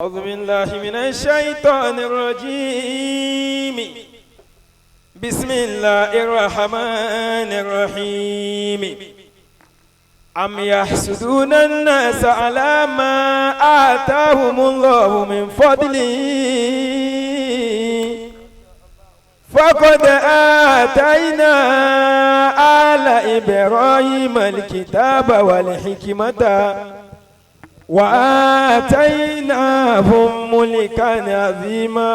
أعوذ بالله من الشيطان الرجيم. بسم الله الرحمن الرحيم. أم يحسدون الناس على ما آتاهم الله من فضله فقد آتينا آل إبراهيم الكتاب والحكمة وآتيناهم ملكا عظيما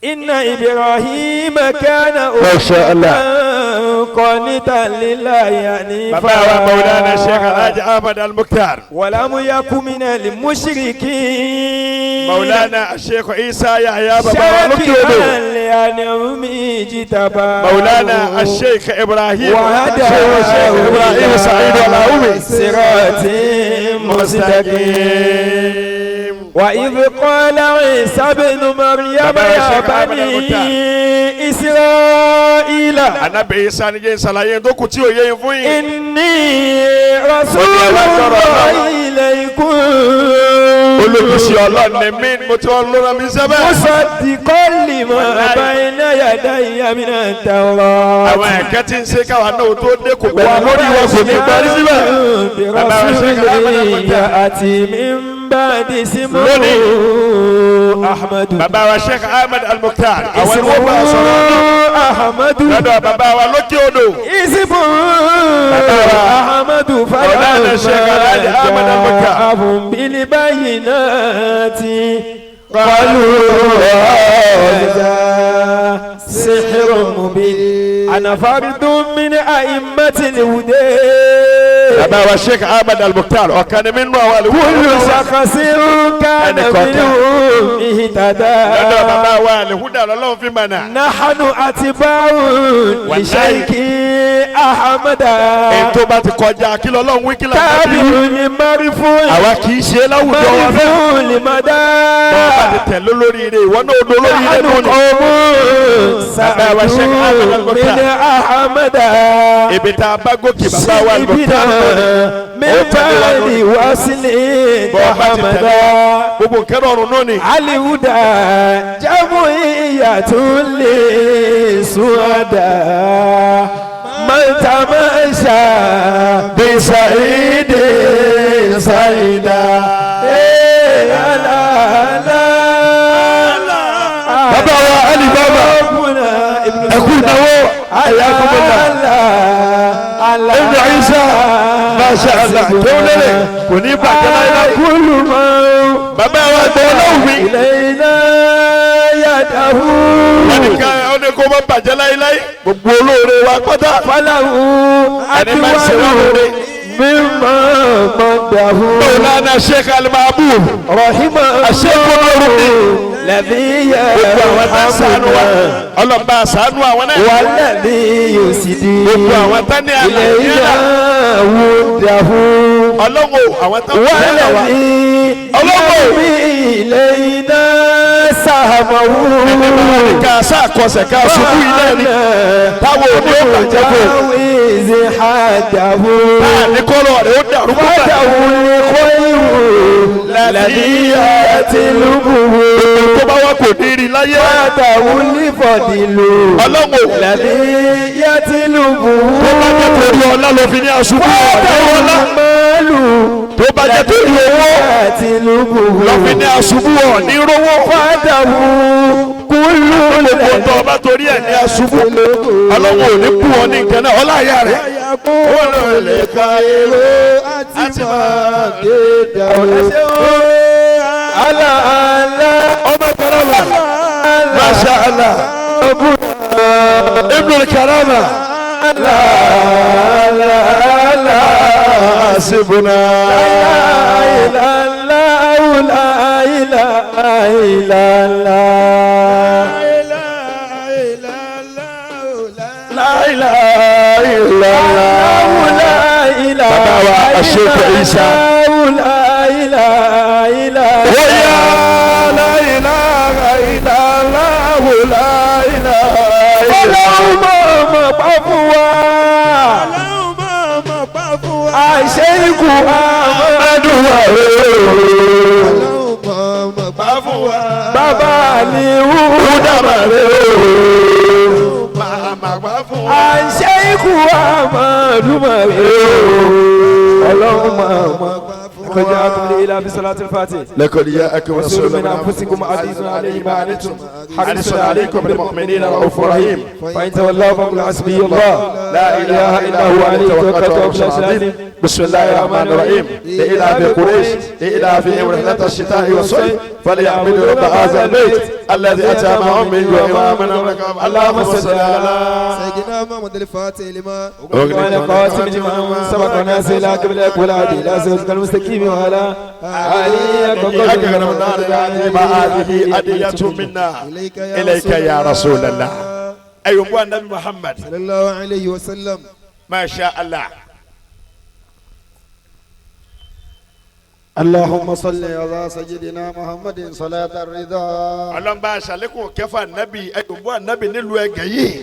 إن إبراهيم كان قانتا لله حنيفا. بابا مولانا الشيخ الحاج أحمد المختار ولم يكن من المشركين. مولانا الشيخ عيسى يحيى بابا شاكرا لأنعمه اجتباه. مولانا الشيخ إبراهيم وهداه الشيخ إبراهيم سعيد العومي صراط مستقيم. وإذ قال عيسى ابن مريم يا بني إسرائيل Ànábì Ìsá ní jẹ́ ìsàlàyé tó kù tí ò yé fún yín. إني رسول الله إليكم. Olùkíṣẹ́ Ọlọ́run ni mí mo ti wọ́n lọ́rọ̀ mi sẹ́bẹ̀. مصدقا لما بين يدي من التوراة. Àwọn ẹ̀kẹ́ tí ń ṣe káwa náà tó dé kò bẹ̀rẹ̀ lórí wọn kò ní parí síbẹ̀. برسول يأتي من بعد اسمه أحمد. Bàbá wa Sheikh Ahmed Al-Mukhtar àwọn ni wọ́n bá a sọ̀rọ̀ أحمد. lọ́dọ̀ bàbá wa lókè odò. اسمه أحمد. مولانا الشيخ الحاج أحمد المختار. فجاءهم بالبينات قالوا هذا سحر مبين. أنا فرد من أئمة الهدى. Bàbá wa Sheikh Ahmed Al-Mukhtar ọ̀kan ni mí nù àwọn àlùkò. كل شخص كان منهم اهتدى. lọ́dọ̀ bàbá wa àlùkùdà lọ́lọ́run fi mọ̀nà. نحن أتباع لشيخ أحمد. ètò bá ti kọjá kí lọ́lọ́run wí kí lọ́lọ́run تابع fi wí. لمرفوع àwa kì í ṣe láwùjọ wa fẹ́. مرفوع لمدى. bọ́ọ̀ bá ti tẹ̀ lólórí ire ìwọ náà odò lórí ire نحن lónìí. قوم Bàbá wa Sheikh Ahmed سعدوا Al-Mukhtar. من أحمد. ibi tá a bá gòkè bàbá wa Al-Mukhtar من بعد وصل bọ́ọ̀ bá ti محمد. tẹ̀lé gbogbo nǹkan rọrùn náà ni. الهدى جمعية للسعداء من تمشى بسعيد سعيدا. bàbá wa Ali Baba ẹkú ìnáwó Ibn Isa Masha Allah tó lélẹ̀ kò ní bàjẹ́ láyé. bàbá wa gbọ́ ọlọ́run mi. wọ́n ní ká ọ ní kó má bàjẹ́ láyé láyé. gbogbo olóore wa pátá. ẹni máa ń ṣe wá lóore. Mawlana Sheikh Al-Mahbub Sheikh olóore. gbogbo àwọn tá a sànù wa ọlọ́ba sànù àwọn náà. gbogbo àwọn tá ní àlàyé náà. ọlọ́wọ́ àwọn tá a kú lẹ́yìn wa. ọlọ́wọ́ ẹni máa ní ká sàkọsẹ̀ ká ṣubú ilé ni. táwọn òní ó bàjẹ́ kó. táà ní kọ́lọ̀ rẹ̀ ó dàrú púpọ̀. tó bá wà kò ní rí láyé. ọlọ́wọ́ tó bá jẹ́ torí ọlá ló fi ní aṣubú ọ̀nà. tó bá jẹ́ torí owó ló fi ní aṣubú ọ̀ní rówó. olùkọ́ tó bá torí ẹ̀ ní aṣubú ọlọ́wọ́ ò ní kú ọ ní nǹkan náà ọlá ìyá rẹ̀. ó lọ lè ka èrò àti máa dé dàrú. ọmọ karama Masha Allah Ibn Karama hasibuna. bàbá wa Sheikh Isa. Ọlọ́run mọ̀ pa fún wa. àìṣe Sheikh Ahmadu Ọlọ́run mọ̀ gbà fún wa. Bàbá Aliu Dàmàrè Màmá gbà fún wa. Sheikh Ahmadu Màrè Ọlọ́run mọ̀ قد جاءكم إلى بصلاة الفاتح لقد جاءكم رسول رسول من أنفسكم عزيز عليه ما عنتم حريص عليكم بالمؤمنين رؤوف رحيم فإن تولوا فقل حسبي الله لا إله إلا هو عليه توكلت وهو العظيم بسم الله الرحمن الرحيم لإله قريش لإله رحلة الشتاء والصيف فليعبدوا رب هذا البيت الذي أتاهم من جوع وآمنهم اللهم صل على سيدنا محمد الفاتح لما وعلى قاسم لمن سبق الناس إلى قبلك والعدي إلى صراطك المستقيم وعلى آله ما هذه أدية منا إليك يا رسول الله أيها النبي محمد صلى الله عليه وسلم. ما شاء الله. اللهم صل على سيدنا محمد صلاة الرضا. Ọlọ́run bá aṣàlékún kẹfà nábì ẹ̀yọ̀bọ̀ nábì nílùú ẹ̀gẹ̀ yìí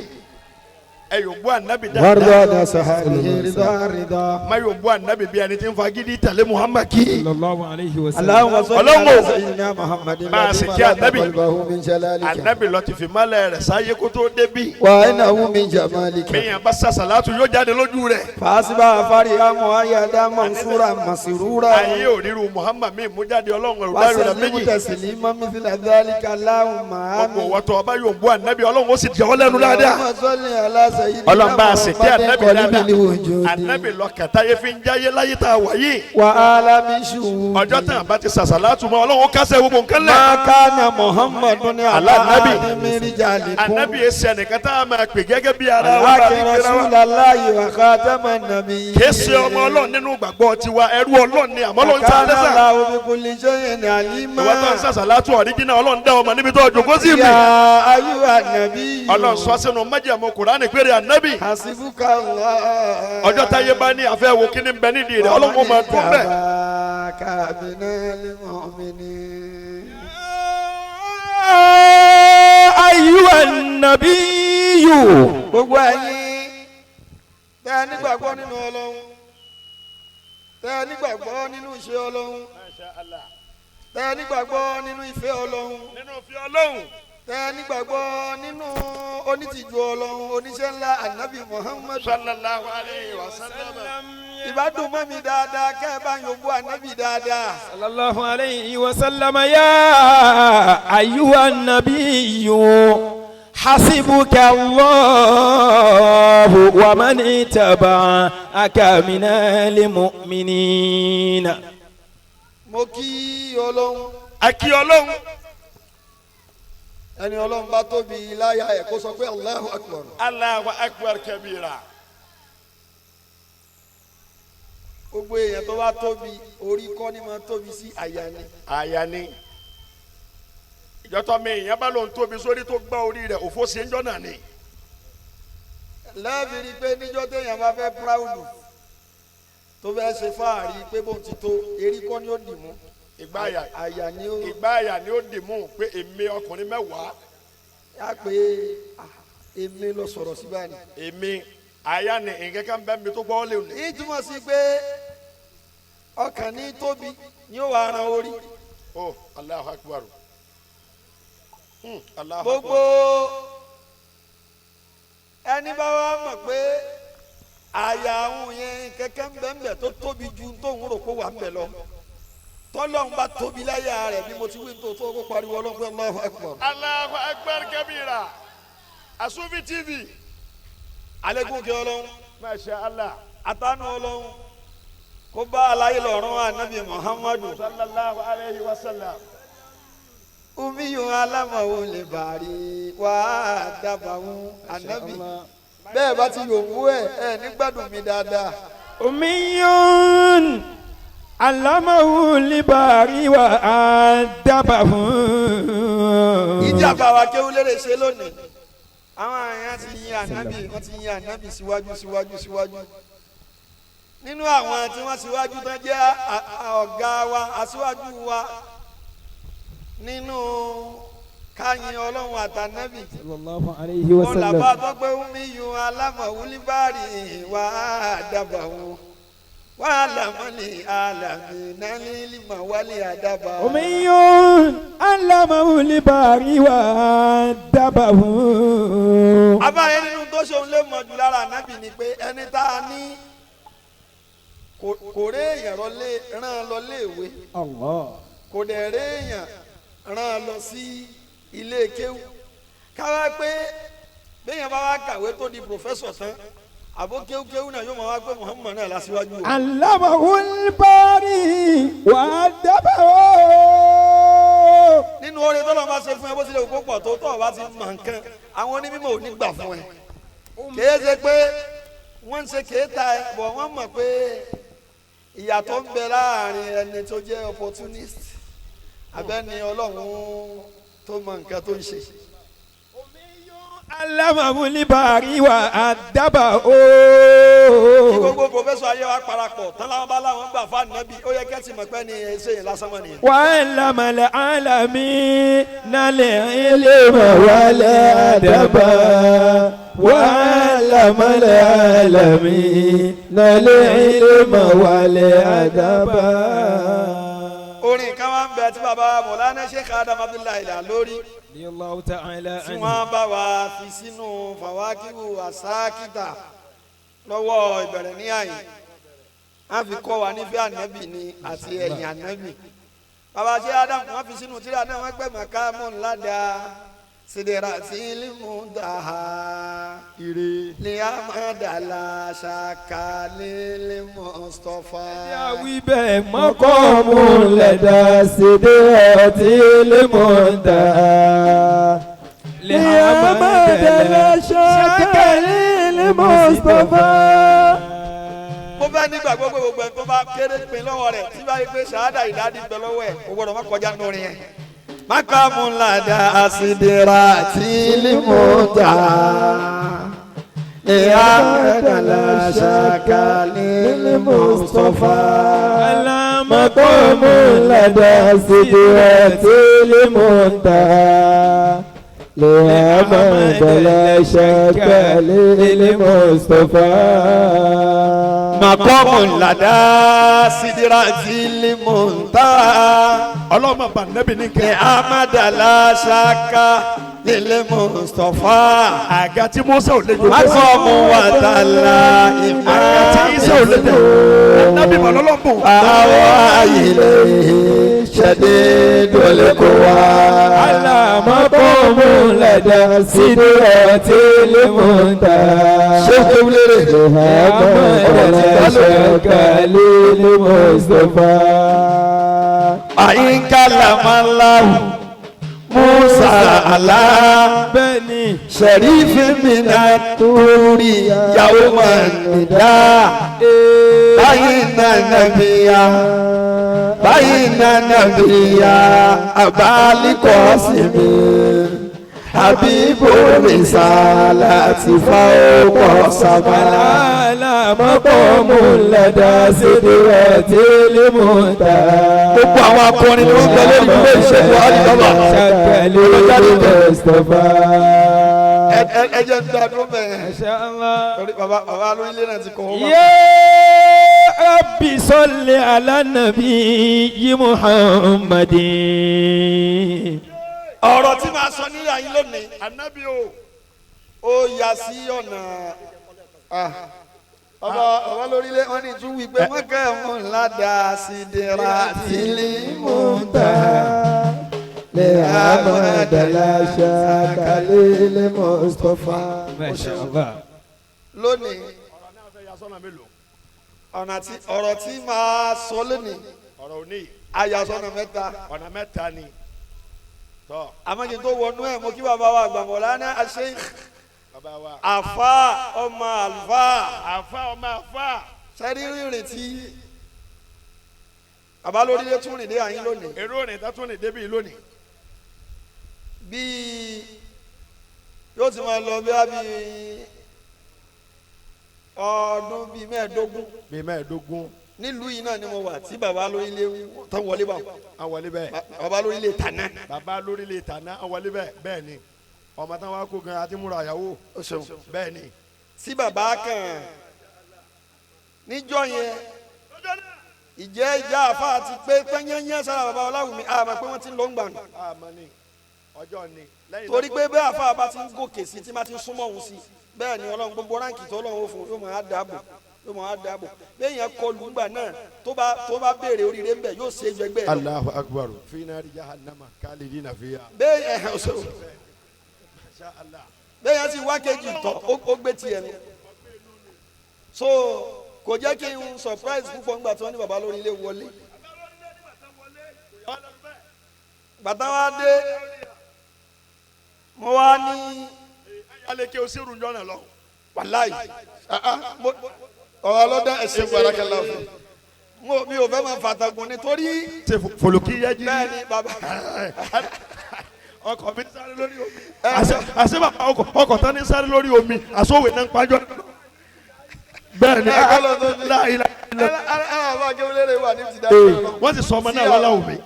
ẹ̀yọ̀bọ̀ nábì وارضى عن صحابه رضا رضا. mayọ̀bọ̀ nábì bí ẹni tí ń fagídí tẹ̀lé Muhammad kí. sallallahu alayhi wa sallam. اللهم صل على سيدنا محمد máa sì kí ànábì قلبه من جلالك ànábì lọ ti fi mọ́lẹ̀ rẹ̀ sáyé kó tó débí. وإنه من جمالك. bẹ́ẹ̀ bá sàṣàlátù yóò jáde lójú rẹ̀. فأصبح فرحا مؤيدا منصورا مسرورا. ayé òríru Muhammad mi mú jáde Ọlọ́run ẹ̀rù báyìí rẹ̀ وسلم méjì. تسليما مثل ذلك اللهم ọ̀pọ̀ آمين. wọ́tọ̀ ọba yóò bú ànábì Ọlọ́run ó sì jẹ́ ọ lẹ́nu dáadáa. اللهم صل على سيدنا Ọlọ́run bá a sì kí ànábì قلب dáadáa. الوجود ànábì lọ kàtáyé fi ń jáyé láyé tá a wà yìí. وعالم الشهود. ọjọ́ tán bá ti sàṣàlátù mọ́ Ọlọ́run ó kásẹ̀ gbogbo nǹkan lẹ̀. ما كان محمد على النبي. آدم رجالكم ànábì èsì ẹnìkan tá a máa pè gẹ́gẹ́ bí ara wa bá ولكن mi gbéra رسول wa. الله وخاتم النبي. kìí ṣe ọmọ Ọlọ́run nínú gbàgbọ́ tiwa ẹrú Ọlọ́run ni àmọ́ Ọlọ́run sá وكان lẹ́sà. الله بكل شيء عليما. ìwọ tó ń sàṣàlátù ọ̀ríjìnà Ọlọ́run dá ọmọ níbi tó jòkó sí mi. يا أيها النبي Ọlọ́run sọ sínú májẹ̀mú Kùránì péré ànábì. حسبك الله. ọjọ́ táyé bá ní àfẹ́ wo kíní bẹ nídìí rẹ̀ Ọlọ́run ó máa tún bẹ́ẹ̀. اتبعك من المؤمنين. أيها النبي gbogbo ẹ̀yin tẹ́ ẹ nígbàgbọ́ nínú Ọlọ́run, tẹ́ ẹ nígbàgbọ́ nínú iṣẹ́ Ọlọ́run, tẹ́ ẹ nígbàgbọ́ nínú ìfẹ́ Ọlọ́run, nínú fi Ọlọ́run. tẹ́ ẹ nígbàgbọ́ nínú onítìjú Ọlọ́run, oníṣẹ́ ńlá Ànábì Muhammad. sallallahu alayhi wa sallam. ìbádùn mọ́ mi dáadáa kẹ́ ẹ bá yòókù Ànábì dáadáa. صلى الله عليه وسلم يا أيها النبي حسبك الله ومن اتبعك من المؤمنين. mo kí Ọlọ́run, akí Ọlọ́run. ẹni Ọlọ́run bá tóbi láyà ẹ̀ kó sọ pé Allahu Akbar. Allahu akbar kabira. gbogbo èèyàn tó bá tóbi orí kọ́ ni máa tóbi sí àyà ni. àyà ni ìjọtọ̀ mi ìyẹn bá lóun tóbi sórí tó gbá orí rẹ̀ òfò sí ẹjọ́ náà ni. lẹ́ẹ̀bìrì pé níjọ́ téèyàn bá fẹ́ píráùdù tó fẹ́ ṣe fáàrí pé bóun ti tó erí kọ́ ni ó dì mú. ìgbà àyà ni ó àyà ni ó dì mú pé èmi ọkùnrin mẹ́wàá yá pé èmi lọ sọ̀rọ̀ sí báyìí. èmi àyà ni nǹkan kan bẹ́ẹ̀ mi tó gbọ́ lé òní. ní túmọ̀ sí pé ọkàn ní tóbi ni ó wà ran orí. oh Allahu akbar. Allahu gbogbo akbar. ẹni bá wá mọ̀ pé àyà àwọn yẹn kẹ̀kẹ́ ń bẹ̀ ń bẹ̀ tó tóbi ju tóun rò pé wà ń bẹ̀ lọ tọ́lọ́run bá tóbi láyà rẹ̀ bí mo ti wí tó tó kó pariwo ọlọ́pẹ́ Allahu Akbar. Allahu akbar kabira. Asufi TV. alẹ́kùn kí Ọlọ́run Masha Allah. àtànù Ọlọ́run kó bá aláyé lọ́rùn ànábì Muhammadu. sallallahu alayhi wa sallam. umiyun alámọ̀wò lè bàrí wà á dábàáwò ànábì bẹ́ẹ̀ bá ti yòówù ẹ̀ nígbàdùn mi dáadáa. أمي علمه الباري وأدبه. ìjàmbá wa kéwúlérè ṣe lónìí àwọn èèyàn ti yin ànábì wọ́n ti yin ànábì síwájú nínú àwọn tí wọ́n síwájú tán jẹ́ ọ̀gá wa aṣíwájú wa nínú káyin Ọlọ́run àtànábì. صلى الله عليه wọn làbá وسلم. tó pé umiyun alámọ̀wúlíbárì wà á dábàáwò وعلم العالمين العلم والأدب أمي علمه الباري وأدبه. abáyé nínú tó ṣe òun lè mọ̀ jù lára ànábì ni pé ẹni tá a ní kò rí èèyàn rán lọ léèwé Allah. kò dẹ̀ rí èèyàn rán lọ sí ilé kéwú káwá pé béèyàn bá wá kàwé tó di pòfẹ́sọ̀ tán àbó kéwú náà yóò máa wá pé Muhammad náà lásìwájú o. علمه الباري وأدبه. nínú oore tó lọ́ máa ṣe fún ẹ bó tilẹ̀ kó pọ̀ tó tọ̀ bá ti mọ̀ nǹkan àwọn onímọ̀ ò ní gbà fún ẹ. kìí ṣe pé wọ́n ń ṣe kéèta ẹ bọ̀ wọ́n mọ̀ pé ìyàtọ̀ ń bẹ láàrin ẹni tó jẹ́ opportunist abẹ́ni ọlọ́run tó mọ nǹkan tó ń ṣe. علمه الباري وأدبه. kí gbogbo pòfẹ́sọ̀ ayé wa parapọ̀ tán láwọn bá láwọn gbà fún ànábì ó yẹ kẹ́tì mọ̀ pé ní ẹsẹ̀ yẹn lásán mọ́ nìyẹn. وعلم العالمين العلم والأدب. وعلم العالمين العلم والأدب. orin kan wá ń bẹ tí baba Mọ̀lánà Sheikh Adam Abdullahi Al-Alori رضي الله تعالى tí عنه. wọ́n bá wa fi sínú fàwákìwù àsákìtà lọ́wọ́ ìbẹ̀rẹ̀ ní àyè wọ́n fi kọ́ wa nífẹ̀ẹ́ ànábì ni àti ẹ̀yìn ànábì baba ṣe Adam wọ́n fi sínú tíra náà wọ́n pẹ́ màkàmú ńláda sidratil muntaha li amadala shakalil Mustafa. ياوي به مقام لدى سدرة المنتهى لأحمد لا شك للمصطفى. mo fẹ́ nígbàgbọ́ pé gbogbo ẹni tó bá kéré pin lọ́wọ́ rẹ̀ tí báyìí pé ṣáádà ìdádì ń bẹ lọ́wọ́ ẹ̀ kò gbọ́dọ̀ má kọjá nínú orin yẹn. mákàmú ládà àsìdèrà tí límù tà ìyá mẹ́tàlá ṣàkà límù sọ́fà. مقام لدى سدرة المنتهى لأحمد لا شك للمصطفى. مقام لدى سدرة المنتهى ọlọ́mọ bá nẹ́bí ní kẹ́. لأحمد لا شك للمصطفى. àga tí Mùsá ò lè jò. مقام وتلا àga tí Ìsá ò lè jò. nẹ́bí mọ̀ lọ́lọ́bù. أوى إليه شديد القوى. على مقام لدى سدرة المنتهى شفتم ليه لأحمد لا شك للمصطفى. أن كلم الله موسى على بني شريف من الطور يوم النداء بين نبيا أبا القاسم حبيب الرسالة فوق السماء. على مقام لدى سدرة المنتهى gbogbo àwọn akọrin ni wọ́n ń bẹ lórí ìwé ìṣègùn alibaba. شكل المصطفى. ẹ jẹ́ ń dá dúró bẹ́ẹ̀. ما شاء الله. torí baba lórílẹ̀ náà ti kọ́ ọ́. يا ربي صل على النبي محمد. ọ̀rọ̀ tí màá sọ nílẹ̀ yín lónìí ànábì o. ó yà sí ọ̀nà ọba lórílẹ̀ wọn ní tún wí pé wọ́n kẹ́ mú ládà sídìrà tìlí muntaha لأحمد لا شك للمصطفى. ما شاء الله. lónìí ọ̀rọ̀ náà fẹ́ yà sọ́nà mélòó. ọ̀rọ̀ tí màá sọ lónìí ọ̀rọ̀ òní ayàsọ́nà mẹ́ta ọ̀nà mẹ́ta ni. tọ́ àmọ́kì tó wọnú ẹ̀ mo kí bàbá wa àgbà Mọ̀lánà Sheikh bàbá wa. àfa ọmọ àlùfáà àfa ọmọ àfa. sẹ́rí rìnrìn tí bàbá lórílẹ̀ tún rìn dé àyín lónìí èrò òní tátún ní débì lónìí. bíi yóò ti máa lọ bí a bí ọdún bíi mẹ́ẹ̀ẹ́dógún bíi mẹ́ẹ̀ẹ́dógún. nílùú yìí náà ni mo wà tí bàbá lórílẹ̀ tán wọlé bá àwọlé bẹ́ẹ̀. bàbá lórílẹ̀ tàná. bàbá lórílẹ̀ tàná àwọlé bẹ́ẹ̀ bẹ́ẹ̀ ni. ọmọ táwọn wá kó gan àti múra àyàwó. ó ṣeun bẹ́ẹ̀ ni. tí bàbá kan níjọ́ yẹn ìjẹ́ ìjà àfa àti pé pẹ́yẹ́yẹ́ sára bàbá Ọláwùmí àmọ́ pé wọ́n ti ń lọ ń gbà nù. àmọ́ ni ọjọ́ ni. torí pé bẹ́ẹ̀ àfa bá ti ń gòkè sí tí má ti ń súnmọ́ òun sí bẹ́ẹ̀ ni Ọlọ́run gbogbo ránkì tó Ọlọ́run ó fún yóò máa dáàbò yóò máa dáàbò bẹ́ẹ̀ yẹn kọlù ńgbà náà tó bá béèrè oríire ńbẹ yóò ṣe é ju ẹgbẹ́ ẹ̀ lọ. Allahu akbar fi nari jahannama khalidina fiha. bẹ́ẹ̀ yẹn sì wá kejì tán ó gbé tiẹ̀ nu so kò jẹ́ kí n surprise púpọ̀ ńgbà tí wọ́n ní bàbá lórí ilé wọlé bàtà wa dé mo wá ní aleke o seru njọ́nà lọ. wàláyé ọ̀rọ̀ ọlọ́dún ẹ̀sìn gbàdákẹ́lá fún mi ò fẹ́ máa fàtàgùn nítorí ṣe fòlùkì yẹ jí. bẹ́ẹ̀ ni bàbá ọkọ̀ mi sáré lórí omi. àṣẹ bàbá ọkọ̀ tán ní sáré lórí omi àṣọwé náà ń pàjọ́. bẹ́ẹ̀ ni láàyè àwọn akéwìlérè wà ní tìdá wọ́n ti sọ ọmọ náà wọ́n láwùmí.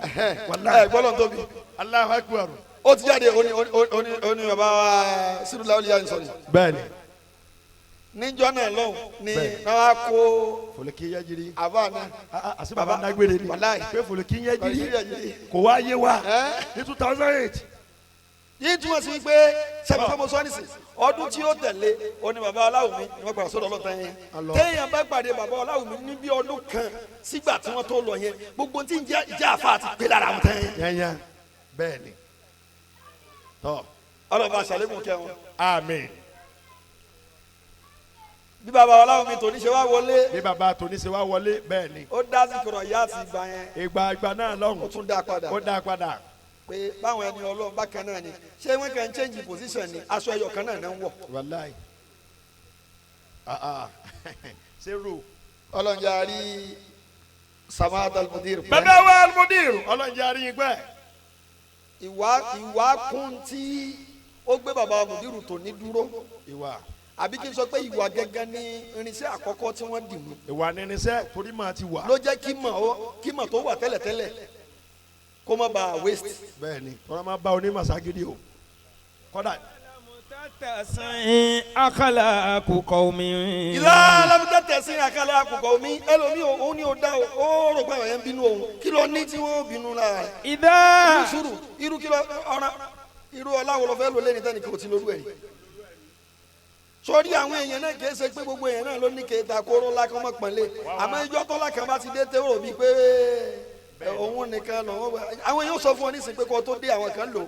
gbọ́dọ̀ tóbi Allahu akbar. ó ti jáde oní bàbá wa sírùlá olùyà ń sọ̀rọ̀ bẹ́ẹ̀ ni. níjọ́ náà lọ́hùn ni náà kó fòlùkì yẹ jírí. àbá náà àṣẹ bàbá nágbére ni wàláyé pé fòlùkì yẹ jírí kò wá yé wa ní 2008. yìí túmọ̀ sí pé sẹ́mi fẹ́ mo sọ nísìn ọdún tí ó tẹ̀lé oní bàbá Ọláwùmí ni wọ́n gbà sọ́dọ̀ ọlọ́tàn yẹn téèyàn bá pàdé bàbá Ọláwùmí ní bí ọdún kan sígbà tí wọ́n tó lọ yẹn gbogbo tí ń jẹ́ ìjà àfa àti pé lára àwọn tán yẹn. yẹnyẹn bẹ́ẹ̀ ni. tọ́ ọlọ́ba àṣàlẹ́kùn kẹwọn. àmín. bí bàbá Ọláwùmí tòní ṣe wá wọlé. bí bàbá tòní ṣe wá wọlé bẹ́ẹ̀ ni. ó dá sí kọ̀rọ̀ ìyá àti ìgbà yẹn. ìgbà náà lọ́hùn. ó tún dá padà. ó dá padà. pé báwọn ẹni Ọlọ́run bákan náà ni ṣé wọ́n kàn ń change position ni aṣọ ẹyọ kan náà ń wọ̀. wàláì ṣerú. ọlọ́njà rí Samad al-Mudir. bàbá wa al-Mudir ọlọ́njà rí yín pẹ́. ìwà kún tí ó gbé bàbá Mudiru tó ní dúró. ìwà. àbí kí n sọ pé ìwà gẹ́gẹ́ ní irinṣẹ́ àkọ́kọ́ tí wọ́n dì mú. ìwà ní irinṣẹ́ torí máa ti wà. ló jẹ́ kí mọ̀ tó wà tẹ́lẹ̀tẹ́lẹ̀ kó má bàa waste. bẹ́ẹ̀ni tọ́lá máa bá onímọ̀ ságídí o kọ́dà. tẹ̀sán akala àkùkọ mi. ìlà alámúta tẹ̀sán akala àkùkọ mi ẹlòmí òun ni ó dá ó rò pé àwọn yẹn ń bínú òun kí ló ní tí wọ́n bínú lára rẹ̀. ìdá. irú sùúrù irú kí ló ọ̀ràn irú ọ̀làwọ̀ lọ́fẹ́ ló lé ní tẹ́nìkan ò ti lórí ẹ̀. sórí àwọn èèyàn náà kì í ṣe pé gbogbo èèyàn náà ló ní kéta kóró lákàn mọ́ pọ̀nlé àmọ́ ìjọ tó lákàn bá ti dé tẹ́wọ̀ bíi pé òun nìkan lọ́wọ́ àwọn èèyàn sọ fún ọ nísìnyí pé kó tó dé àwọn kan lò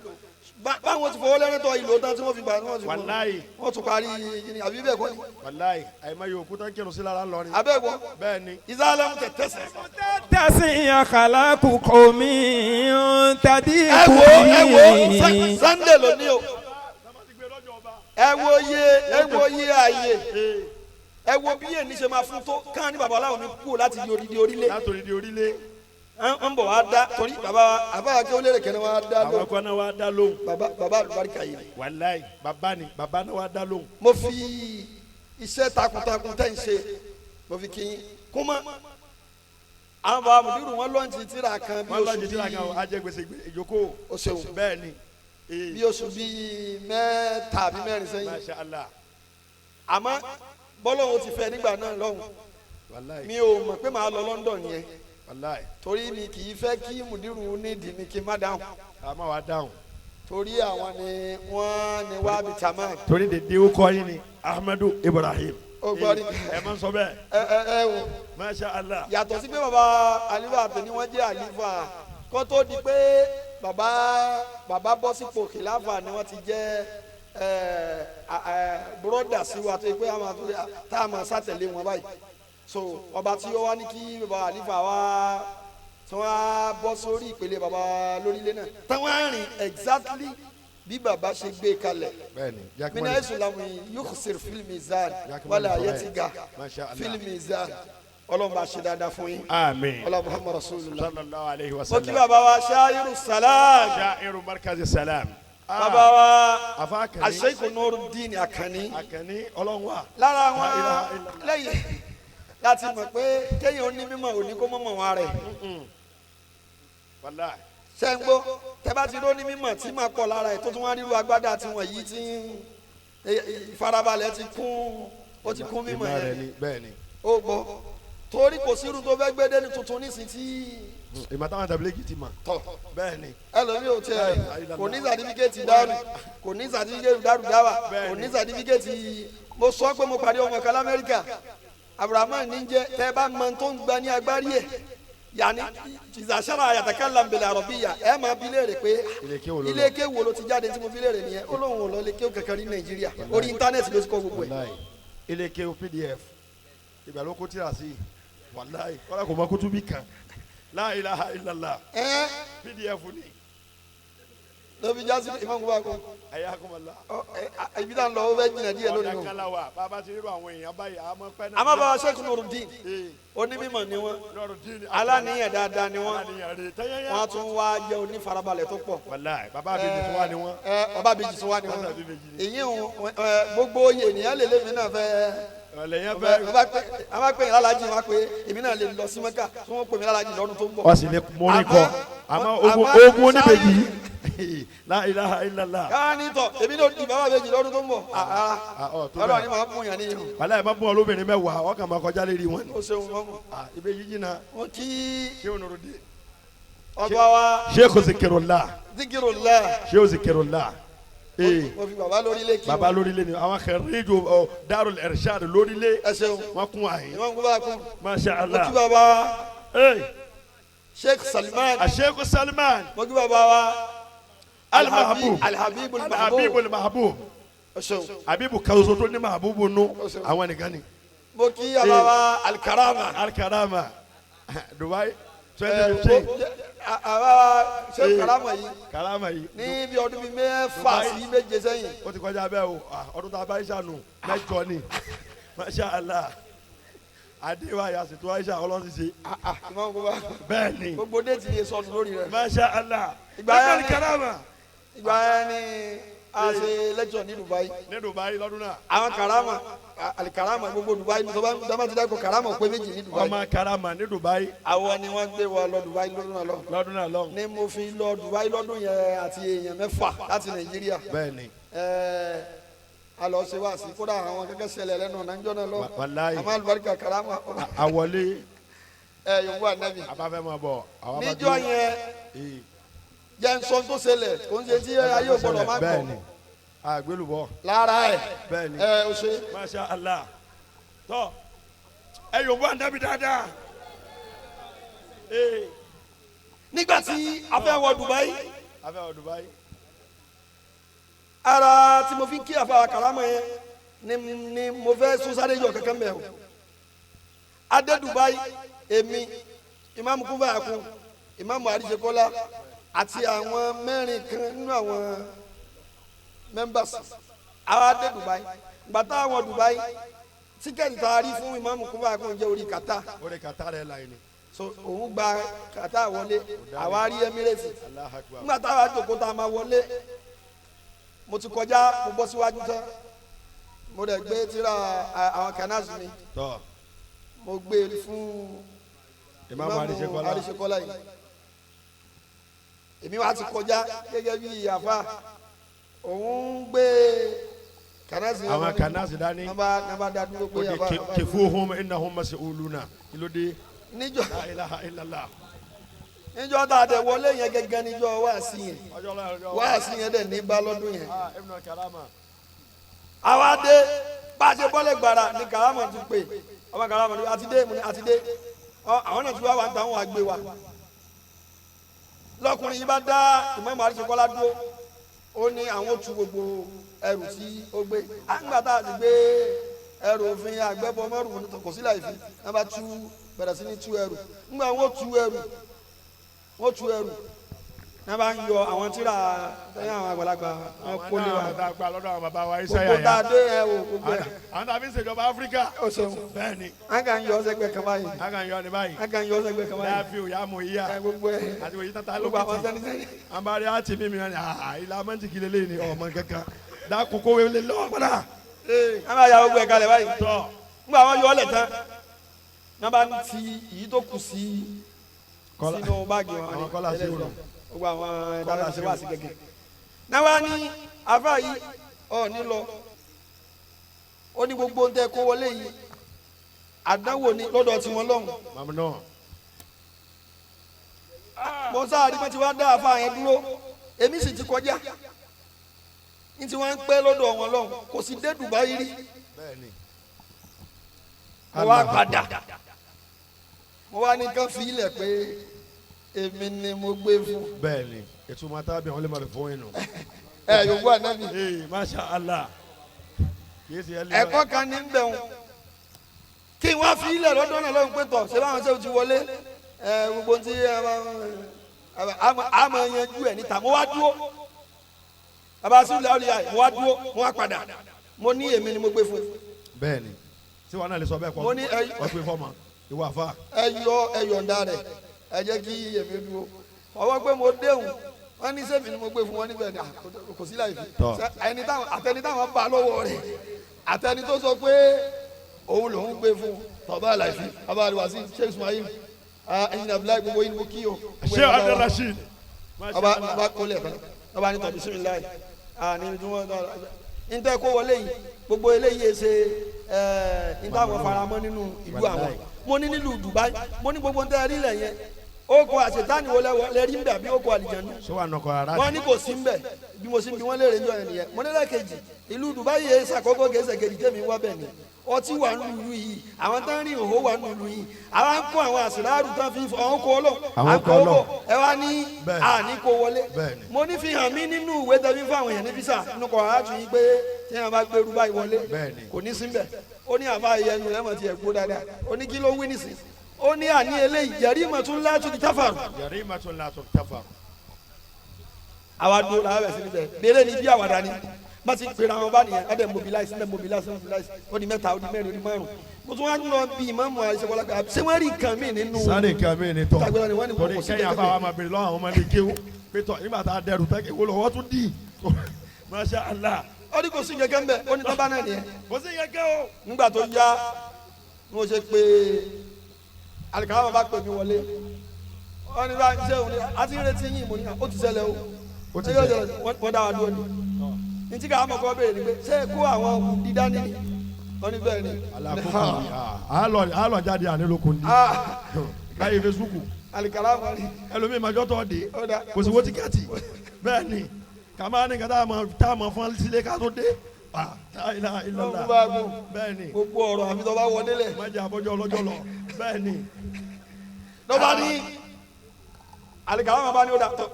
báwọn ti fọwọ́ lẹ́rìn tó ìlò tán tí wọ́n fi gbà ní wọ́n ti fún wọ́n tún parí àbí bẹ́ẹ̀ kọ́ ni. wàláì àyèmáyé òkú tán kírun sí lára ńlọrin. abẹ́ẹ̀kọ́ bẹ́ẹ̀ ni. ìsàlẹ̀ ń tẹ̀sẹ̀. tẹ̀sán akala àkùkọ mi tàbí ẹ wo Sunday lónìí o ẹ wo iye ààyè ẹ wo bí yẹn ní ṣe máa fún tó káà ní bàbá Ọláwùmí kú láti di odidi orílẹ̀. láti odidi orílẹ̀. ń bọ̀ wá dá torí bàbá àbáwá kí ó lérè kẹ́ni wá dá lóhùn. àwọn kan náà wá dá lóhùn. bàbá àlùbáríkà yìí. wàláì bàbá náà wá dá lóhùn. mo fi iṣẹ́ takuntakun tẹ́ ń ṣe mo fi kí yín kó mọ́ àwọn bàbá Mudiru wọn lọ́ọ̀tì tíra kan bí oṣù bíi ajẹgbèsè ìjókòó. o ṣeun bẹ́ẹ̀ ni. bí oṣù bíi mẹ́ta àbí mẹ́rin sẹ́yìn. Masha Allah. àmọ́ bọ́lọ́hún ti fẹ́ nígbà náà lọ́hùn wàláì. mi ò mọ̀ pé màá lọ London yẹn wàláì. torí mi kì í fẹ́ kí Mudiru nídìí mi kí n má dáhùn a máa wá dáhùn. torí àwọn ni wọ́n ní wá bí tamá. torí dèdè ó kọ́ yín ni Ahmadu Ibrahim. ó gbọ́ ní. ẹ máa ń sọ bẹ́ẹ̀. ẹ wo. Masha Allah. yàtọ̀ sí pé baba alifa àtẹni wọ́n jẹ́ alifa kó tó di pé baba bọ́ sípò kìláfà ni wọ́n ti jẹ́ bùrọ̀dà sí wa tó yẹ pé tá a máa sátẹ̀lé wọn báyìí so ọba tí ó wá ní kí baba alifa wá tí wọ́n á bọ́ sórí ìpele baba lórílẹ̀ náà táwọn á rìn exactly bí baba ṣe gbé kalẹ̀ mina isulamu yukhsir fil mizan wala yatiga fil mizan ọlọ́run bá ṣe dáadáa fún yín. àmín. ọlọ́run muhammad rasulillah. sallallahu alayhi wa mo sallam. kí bàbá wa ṣáírù salam. ṣáírù markazi salam. bàbá wa afa akani. aṣèkò Nuruddin Akànní. akani ọlọ́run wa. lára wọn lẹ́yìn láti mọ̀ pé kéèyàn ní mímọ̀ òní kó mọ̀ wọn rẹ̀. wàláì. sẹ́ńgbó tẹ́ bá ti ró ní mímọ̀ tí máa pọ̀ lára ẹ̀ tó tún wá ríru agbádá tí wọ́n yí tí ìfarabalẹ̀ ti kún ó ti kún mímọ̀ yẹn. bẹ́ẹ̀ ni. ó gbọ́ torí kò sí irun tó fẹ́ gbé dé ní tuntun nísìnyí tí. ìmọ̀ táwọn tàbílẹ́gì ti mọ̀. tọ́ bẹ́ẹ̀ ni. ẹlòmíì ò tiẹ̀ kò ní sàtífíkẹ́tì dárù kò ní sàtífíkẹ́tì dárù dáwà kò ní sàtífíkẹ́tì mo sọ pé mo pàdé ọmọ kan lamẹ́ríkà Abrahamu níjẹ tẹ́ bá mọ tó ń gba ní agbárí ẹ̀ yanni ìzàsára àyàtàkàlà ń bẹ̀rẹ̀ àrọ̀bíyà ẹ̀ máa bi léèrè pé ilé ké wo ló ti jáde tí mo bi léèrè nìyẹn ó lóun ò lọ ilé ké kankan ní Nàìjíríà orí íńtánẹ́ẹ̀tì ló ti kọ́ gbogbo ẹ̀. ilé ké PDF ìgbà ló kó tíra sí wàláì kọ́lá kò mọ kútú bí kan la ilaha illallah PDF ni. lóbi jásí ìmọ̀ nǹkan bá kọ́. ẹ̀yà kọ́mọ̀lá. ibi tá à ń lọ ó fẹ́ jìnnà díẹ̀ lónìí o. ọ̀dà kan la wa bàbá ti rírọ àwọn èèyàn báyìí àmọ́ pẹ́ náà. àmọ́ bàbá Sheikh Nurudeen onímọ̀ ni wọ́n aláníyàn dáadáa ni wọ́n wọ́n tún wá jẹ́ onífarabalẹ̀ tó pọ̀. wàláì bàbá àbèjì tún wá ni wọ́n. bàbá àbèjì tún wá ni wọ́n. èyí gbogbo oyè ènìyàn lè lé mi náà fẹ́. a bá pè é lálàjì wọn pé èmi náà lè lọ sí Mẹ́kà tí wọ́n pè mí lálàjì lọ́dún tó ń bọ̀. wọ́n sì lè mórí kọ àmọ́ ogun oníbejì la ilaha illallah. káà ní tọ̀ èmi náà di bàbá àbèjì lọ́dún tó ń bọ̀. ọlọ́run ni màá mú yàn níyàn. wàláì má bún olóbìnrin mẹ́wàá wọ́n kàn máa kọjá lérí wọn. ó ṣeun mọ́mọ́. ìbejì jìnnà. wọ́n kí Sheikh Nurudeen. ọba wa. Sheikh Zikirullah. Zikirullah. Sheikh Zikirullah. mo fi baba lórílẹ̀ kí. baba lórílẹ̀ ni àwọn kẹrìndínlẹ́jọ Darul Irshad lórílẹ̀. ẹ ṣeun wọn kún àyè. ìwọ̀n kún bá kún. Masha mo Allah. kí baba wa. Sheikh Salman. Sheikh Salman. mo kí baba wa. Al-Mahabub. Al-Habibul Mahbub. Habibul Mahbub. ẹ ṣeun. Habibu kawuso tó ní Mahabubu nù. àwọn nìkan ni. mo kí baba wa Al-Karama. Al-Karama. Dubai 2015. àwa Sheikh Karama yìí. Karama yìí. ní bí ọdún bíi mẹ́fà sí méje sẹ́yìn. ó ti kọjá bẹ́ẹ̀ o ọdún tá a bá Aisha nù mẹ́jọ ni Masha Allah adéwà yasètò Aisha ọlọ́sìn ṣe. ìmọ̀ nǹkan bá. bẹ́ẹ̀ ni gbogbo déètì yẹn sọnù lórí rẹ̀. Masha Allah. ìgbà yẹn ni Karama. ìgbà yẹn ni a ṣe lecture ní Dubai. ní Dubai lọ́dún náà. àwọn Karama Al-Karama gbogbo Dubai dama ti dáko Karama pé méjì ní Dubai. ọmọ Karama ní Dubai. àwọn ni wọ́n gbé wa lọ Dubai lọ́dún náà lọ. lọ́dún náà lọ. ni mo fi lọ Dubai lọ́dún yẹn àti èèyàn mẹ́fà láti Nàìjíríà. bẹ́ẹ̀ni. a lọ ṣe wá sí kódà àwọn kẹ́kẹ́ ṣẹlẹ̀ lẹ́nu ọ̀nà ìjọ náà lọ. wàláyé. àmọ́ àlùbáríkà Karama. àwọlé. yòówù ànábì. abáfẹ́ máa bọ̀. níjọ yẹn jẹ́ nsọ́n tó ṣẹlẹ̀ kò ń ṣe tí ayé ò gbọ́dọ̀ máa kọ̀. bẹ́ẹ̀ni àgbélùbọ̀. lára ẹ̀ bẹ́ẹ̀ni. o ṣe. Masha Allah. tọ́ ẹ yòówù ànábì dáadáa. nígbà tí a fẹ́ wọ Dubai. a fẹ́ wọ Dubai. ara tí mo fi ń kí àfa Karama yẹn ni mo fẹ́ sọ́sáré yọ kankan bẹ́ẹ̀ o. adé Dubai èmi Imam Kubayaku Imam Arisekola àti àwọn mẹ́rin kan nínú àwọn members àwa dé Dubai gbàtà àwọn Dubai tíkẹ́ẹ̀tì tá a rí fún Imam Kubayaku jẹ́ orí kàtà. orí kàtà rẹ̀ láyé ni. so òun gba kàtà wọlé àwa rí Emirates nígbà tá a wá jókòó tá a máa wọlé mo ti kọjá mo bọ́ síwájú tán mo dẹ̀ gbé tíra àwọn kanáàsì mi mo gbé fún Imam Arisekola yìí èmi wá ti kọjá gẹ́gẹ́ bí àfa òun gbé kanáàsì àwọn kanáàsì dání nàbà dá dúró pé àfa kifuhum innahum mas'uluna kílódé. níjọ la ilaha illallah. níjọ tá a dẹ̀ wọlé yẹn gẹ́gẹ́ níjọ wáàsí yẹn wáàsí yẹn dẹ̀ ní bá lọ́dún yẹn. àwa dé bá a ṣe bọ́lẹ̀ gbàrà ní Karama ti pè ọmọ Karama ní àti dé àti dé àwọn náà ti wá wà ń tàwọn àgbé wa lọkùnrin yìí bá dá Imam Arisekola dúró ó ní àwọn ó tu gbogbo ẹrù tí ó gbé àgbà tá a ti gbé ẹrù òfin àgbẹ̀bọ mọ́rùn kò sí láì fi wọ́n bá tú bẹ̀rẹ̀ sí ní tú ẹrù nígbà wọ́n tú ẹrù wọ́n bá ń yọ àwọn tíra lẹ́yìn àwọn àgbàlagbà wọn kó lé wa. àwọn àgbà lọ́dọ̀ àwọn bàbá wa gbogbo Isaiah tá a ya. dé ẹ wò gbogbo ẹ. àwọn tàbí ìṣèjọba Áfíríkà. ó ṣeun bẹ́ẹ̀ni. a kàn yọ ọsẹgbẹ kan báyìí. a kàn yọ ní báyìí. a kàn yọ ọsẹgbẹ kan báyìí. láàfin òyà mọ̀ yíyá. ẹ gbogbo ẹ. àti òyì tata gbogbo àwọn lókìtì. sẹ́ni-sẹ́ni. àbárí àti mímí wọn ni ìlà mọ́ntìkì lélẹ́yìn ni ọmọ kankan dákòókò wẹlé lọ́wọ́ padà. a máa ya gbogbo ẹ kalẹ̀ báyìí. tọ́ nígbà wọn yọ ọ lẹ̀ tán náà bá ti èyí tó kù sí sínú báàgì wọn. àwọn kọ́lá sí òrùn. gbogbo àwọn ẹ̀dá ṣe wá sí gẹ́gẹ́. náà wá ní afa yìí ọ̀ ní lọ ó ní gbogbo ń tẹ kó wọlé yìí àdánwò ni lọ́dọ̀ tí wọ́n lọ́hùn. màmú náà. mo sáàrí pé tí wọ́n dá àfa yẹn dúró èmi sì ti kọjá ní tí wọ́n ń pẹ́ lọ́dọ̀ wọn lọ́hùn kò sì dé Dubai rí. bẹ́ẹ̀ni. mo wá padà mo wá ní kán fi ilẹ̀ pé èmi ni mo gbé fún. bẹ́ẹ̀ni ìtumọ̀ tábìlì àwọn lè máa lè fún yín nù. ẹ yòówù ànábì. ee masha Allah. ẹ̀kọ́ kan ní bẹ̀ wọn kí wọ́n fi ilẹ̀ lọ́dọ̀ náà lọ́hùn pé tọ̀ ṣé báwọn ṣe ti wọlé gbogbo tí a máa yanjú ẹ̀ níta mo wá dúró bàbá sílẹ̀ ọ̀lẹ́yà mo wá dúró mo wá padà mo ní èmi ni mo gbé fún. bẹ́ẹ̀ni tí wọn náà lè sọ bẹ́ẹ̀ pọ mo ní wọ́n pè fọ́ọ̀mà ìwà àfa. ẹyọ̀ǹda rẹ̀ ẹ jẹ́ kí èmi dúró ọwọ́ pé mo déhùn wọ́n ní sẹ́mi ni mo gbé fún wọn níbẹ̀ ni kò sí láì fi àtẹni táwọn bá lọ́wọ́ rẹ̀ àtẹni tó sọ pé òun lòún gbé fún tọ́ba àlàyé bàbá àlùwà sí Sheikh Ismail ẹ̀yin Abdullahi gbogbo yín mo kí o. Sheikh Abdulrasheed. ọba kólẹ̀ kan ọba ní tọ̀bí sími láì ní ìdúró ní tẹ́ kó wọlé yìí gbogbo eléyìí ṣe ní táwọn faramọ́ nínú ìlú àwọn mo ní nílùú Dubai mo ní gbogbo ntẹ́ rí lẹ̀ yẹn ó kọ àṣetáni wo lẹ rí ń bẹ̀ bí ó kọ àlìjẹ̀nu wọ́n ní kò sí ń bẹ̀ bí mo sì ń bi wọ́n léèrè ní ọ̀rẹ́ nìyẹn mo ní lẹ́ẹ̀kejì ìlú Dubai yìí ṣàkókò gẹ̀ẹ́sẹ̀ kejì tẹ̀mí wá bẹ̀ ni ọtí wà nínú yìí àwọn tó ń rìn òhó wà nínú yìí àwọn ń kó àwọn àṣìláàrù tó ń fi ọ̀hún kó lọ àkókò ẹ wá ní àní kó wọlé mo ní fi hàn mí nínú ìwé tẹ̀mí fún àwọn èèyàn ní físà nínú kọ̀ àjù yìí pé tí wọn bá gbẹrú báyìí wọlé kò ní sí mbẹ̀ ó ní àbá ìyẹnu rẹ̀ mọ̀ tiẹ̀ gbó dáadáa ó ní kí ló wí nísìn ó ní àní eléyìí jarimatun la tuktafaru. jarimatun la tuktafaru. àwa dúró làwọn bẹ̀ sí níbẹ̀ bẹ́ẹ̀rẹ̀ ni bí àwàdà ni má ti pèrè àwọn bá nìyẹn ẹ̀ mobilize ó di mẹ́ta ó di mẹ́rin ó di márùn mo tún wá ń lọ bí ìmáàmù àìsèkọ́lá gbà ṣé wọ́n rí nǹkan mí nínú. sáré nǹkan mí ni tọ́ torí kẹ́yìn àbáwá máa bèrè lọ́wọ́ àwọn ọmọdé kéwú pé tọ́ nígbà tá a dẹrù tẹ́kẹ̀ wọ́n lọ́wọ́ tún dì masha Allah. ó ní kò sí kẹ̀kẹ́ ń bẹ̀ ó ní tọ́ bá náà nìyẹn. kò sí kẹ̀kẹ́ o. nígbà tó yá mo ṣe pé alikawa bá pè mí wọlé wọ́n ní bá ṣe òun ni a ti ń retí yín mo ní ó ti ṣẹlẹ̀ o wọ́n dá wa dúró ni ntí ká àmọ́ kọ́ bẹ́ẹ̀ ni pé ṣé kó àwọn dídá ní wọ́n ní bẹ́ẹ̀ ni. alọ jáde ànílòkun ní káyé Facebook alikala mọ ni. ẹlòmíì máa jọ tọ́ de kò sí wo tíkẹ́ẹ̀tì bẹ́ẹ̀ ni kàmá ní ká tá a mọ̀ fún sílé ká tó dé lọ́wọ́ bá gbọ́ bẹ́ẹ̀ ni gbogbo ọ̀rọ̀ àfi tó bá wọlé lẹ̀. má jẹ́ àbọ̀jọ́ ọlọ́jọ́ lọ bẹ́ẹ̀ ni. lọ́ba ní alikala mọ̀ bá ní ó dà tọ́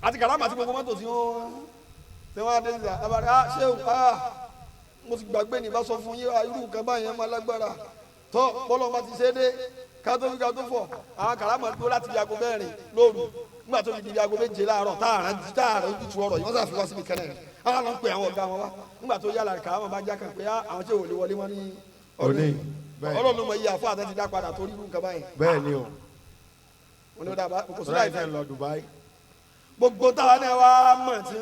àti kàlámà àti gbogbo mọ́tò tí wọ́n adé nígbà abàdé ṣé mo ti gbàgbé ní bá sọ fún yín irú nǹkan báyẹn máa lágbára tó bọ́lọ̀ bá ti ṣe é dé kátó fọ̀ àwọn kàlámà dúró láti di aago mẹ́rin lóru nígbà tó di aago méje láàárọ̀ táàrán ojú tu ọ̀rọ̀ yìí wọ́n sàfi wá síbi kẹ́nẹ̀ àwọn lọ ń pè àwọn ọ̀gá wọn wá nígbà tó yálà kàlámà bá já kan pé àwọn tí ò lè wọlé wọn ní ọlọ́run mọ iye àfọ àtẹ ti dá padà torí irú nǹkan báyẹn. bẹ́ẹ̀ ni o. kò sí láì fẹ́ gbogbo táwa náà wá mọ̀ tí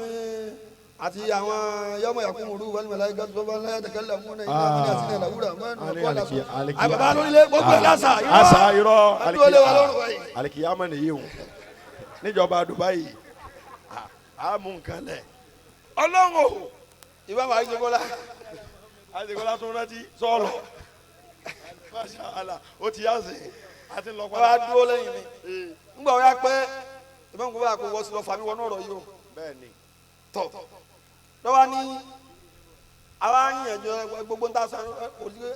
àti àwọn yọmọ yakumuru wàlúù mẹlẹ gàdúrà wọn lẹ́yìn tẹkẹlẹ múnẹ iná múnẹ àti nílẹ wúrà mẹnu ọkọ àlàsọ àbàbà lórílẹ gbogbo ìlàsà irọ́ irọ́ alikiyama nìyí o níjọba Dubai àmú nǹkan lẹ ọlọ́run o ìbámu àjẹkọ́lá tó rántí sọ̀rọ̀ Masha Allah ó ti yá sí àti lọ́kọ́ wàá dúró lẹ́yìn mi ńgbà wọ́n yá pẹ́ ìbámu kò bá kó wọ́n sí lọ fàmí wọnú ọ̀rọ̀ yìí o bẹ́ẹ̀ni tọ̀ lọ́wọ́ ní àwa yìnyẹ̀jọ gbogbo ń ta sàn òdìgbé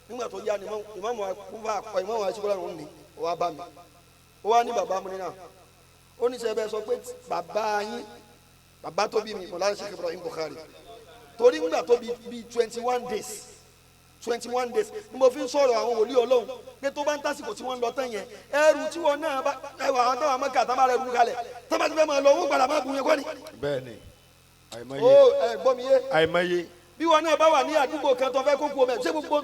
nígbà tó yá ni ìmáàmù àkúfà àpọ̀ ìmáàmù àṣekọ́lá ló ń ní wàá bá mi ó wá ní bàbá mi nínà ó ní sẹ́bẹ̀ sọ pé bàbá tó bí mi Mọ̀lánà Sheikh Ibrahim Bukhari torí nígbà tó bí 21 days ni mo fi ń sọ̀rọ̀ àwọn wòlíì Ọlọ́run pé tó bá ń tásìkò tí wọ́n ń lọ tán yẹn ẹrù tí wọ́n náà bá ẹwà àwọn táwọn amẹ́ka tá bá rẹ̀ rú kalẹ̀ tó bá ti fẹ́ máa lọ owó gbàdá máa bù yẹn kọ́ ni. bẹ́ẹ̀ni àìmọye ó ẹ gbọ́ mi yé àìmọye bí wọn náà bá wà ní àdúgbò kan tó fẹ́ kókó mẹ́ ṣé gbogbo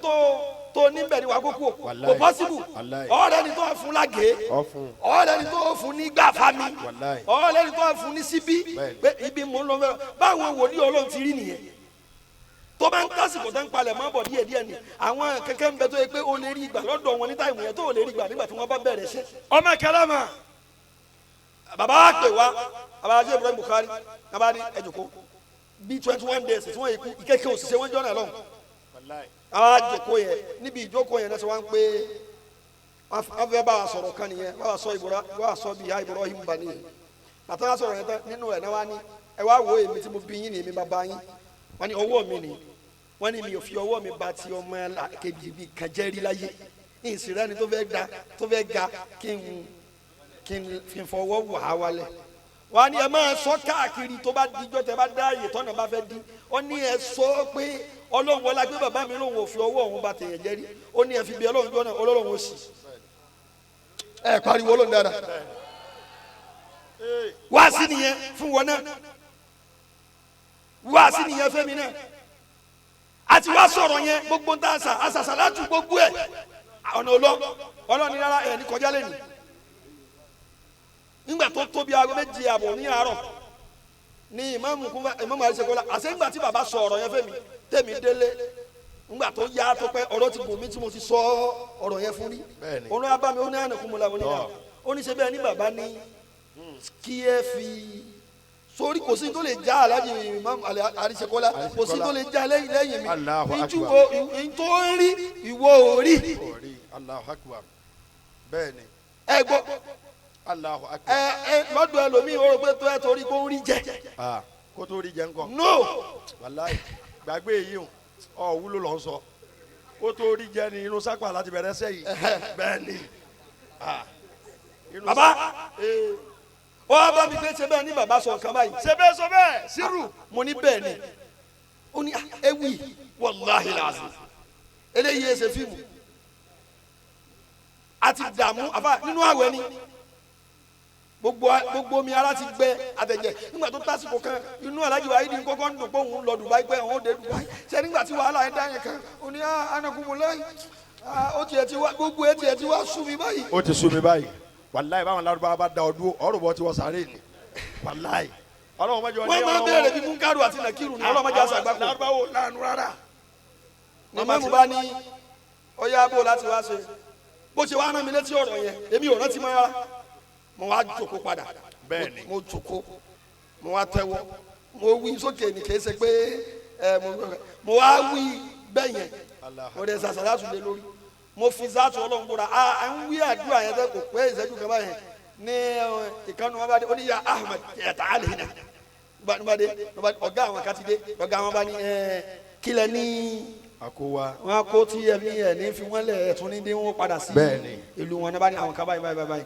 tó níbẹ̀ ni wà á kókó kò pọ́sibù ọ̀rẹ́ ni tó fún lágé ọ̀rẹ́ ni tó fún ní gbàfami ọ̀rẹ́ ni tó fún ní síbí pé ibi mò ń lọ fẹ́ báwọn wòlíì Ọlọ́run ti rí nìyẹn tó bá ń tásìkò tó ń palẹ̀ mọ́ bọ̀ díẹ̀díẹ̀ ni àwọn kẹ̀kẹ́ ń bẹ tó yẹ pé o lè rí ìgbà lọ́dọ̀ wọn ní táìmù yẹn tó o lè rí ìgbà nígbà tí wọ́n bá bẹ̀rẹ̀ ṣe. ọmọ kẹlẹ́mà. bàbá wa pè wá bàbá Sheikh Ibrahim Bukhari bàbá ní ẹjọ́kọ́ bí 21 days tí wọ́n yẹ kú ìkẹ́kẹ́ òṣìṣẹ́ wọn jọ́nà lọ́hùn àwọn àjòkó yẹn níbi ìjókòó yẹn náà sọ wọn pé wọn fẹ́ bá wa sọ̀rọ̀ kan nìyẹn bá wa sọ bí Ibrahim bani àtàwọn sọ̀rọ̀ yẹn tán nínú ẹ̀ náà wá ní ẹ wá wo èmi tí mo bí yín ni èmi bàbá yín wọn ní ọwọ́ mi ni wọn ní mi ò fi ọwọ́ mi bá ti ọmọ kejì bíi kan jẹ́ rí láyé ní ìsirẹ́ ni tó fẹ́ ga kí n fọwọ́ wà á wálẹ̀ wọ́n á ní ẹ máa sọ káàkiri tó bá dijọ́ tẹ bá dá ààyè tọ́nà bá fẹ́ di ó ní ẹ sọ pé ọlọ́run wọlé agbé bàbá mi lòun ò fi ọwọ́ òun bá tèèyàn jẹ́ rí ó ní ẹ fi bí ọlọ́run jọ náà ọlọ́run ó sì ẹ pariwo ọlọ́run dáadáa wá sí nìyẹn fún wọn náà wá sí nìyẹn fẹ́mi náà àti wá sọ̀rọ̀ yẹn gbogbo ń tà àṣàṣà látú gbogbo ẹ̀ ọ̀nà ọlọ́run rárá ẹ̀ ní kọjá lẹ́nu nígbà tó tóbi aago méjì àbọ̀ ní àárọ̀ ní ìmáàmù àríṣekọ́lá àṣẹ nígbà tí bàbá sọ ọ̀rọ̀ yẹn fẹ́mi tẹ̀mí délé nígbà tó yá tó pẹ́ ọ̀rọ̀ ti gùn mí tí mo ti sọ ọ̀rọ̀ yẹn fún rí òun á bá mi ó ní àná kún mo la mo ní náà ó ní ṣe bẹ́ẹ̀ ní bàbá ní kí ẹ fi sórí kò sí tó lè já aláàjì ìmáàmù àríṣekọ́lá kò sí tó lè já lẹ́yìn mi ìjúwo ìtò ń rí ìwọ orí ẹ gbọ́ lọ́dọ̀ ẹlòmíì ó rò pé tó ẹ torí kó ń rí jẹ. kó tó rí jẹ ńkọ́. no. wàláì gbàgbé yìí o ọ wúlò lọ sọ kó tó rí jẹ ní inú sápà láti bẹ̀rẹ̀ sẹ́yìn bẹ́ẹ̀ ni. bàbá ó wá bá mi pé ṣe bẹ́ẹ̀ ní bàbá sọ nǹkan báyìí. ṣe bẹ́ẹ̀ sọ bẹ́ẹ̀ sírù. mo ní bẹ́ẹ̀ ni ó ní ewì wàláhì làásì eléyìí ẹ ṣe fíìmù àti dààmú àbá nínú àwẹ̀ ni gbogbo mi ara ti gbẹ àtẹ̀jẹ̀ nígbà tó tásìkò kan inú alájí wa ayédi kọ́kọ́ ń dùn pé òun lọ Dubai pé òun dé Dubai ṣe nígbà tí wàhálà yẹn dá yẹn kan ó ní anagunmọ̀láyì ó tiẹ̀ ti wá gbogbo ẹ̀ tiẹ̀ ti wá sú mi báyìí. ó ti sú mi báyìí wàláyì báwọn Lárúbáwá bá da ọdún ọ̀rọ̀ bọ́ ti wọ sàárè ni wàláyì. wọ́n máa bẹ̀rẹ̀ bí múkàrú àti nàkírù ní ọlọ́mọdé àṣà àgbákò. Lárúbáwá lánàá rárá. ní mẹ́mu bá ní ọyá bò láti wá ṣe bó ṣe wá rán mi létí ọ̀rọ̀ yẹn èmi ò rántí mọ́ rárá mo wá jókòó padà bẹ́ẹ̀ni mo jókòó mo wá tẹ́wọ́ mo wí sókè ní kìí ṣe pé mo wá wí bẹ́yẹn mo dẹ̀ sàṣàlá tún lé lórí mo fi záàtù ọlọ́run bóra à ń wí àdúrà yẹn tẹ́ kò pé ìṣẹ́jú kan báyẹn ní ìkànnì wọn bá dé ó ní ya Ahmed ẹ̀ta àlè yìí náà ọ̀gá àwọn kan ti dé ọ̀gá àwọn bá ní kílẹ̀ ní àkówá wọn kó tí ẹmí ẹ ní fi wọn lẹ ẹtún ní dín wọn padà sí ìlú wọn náà bá ní àwọn kaba yìí báyìí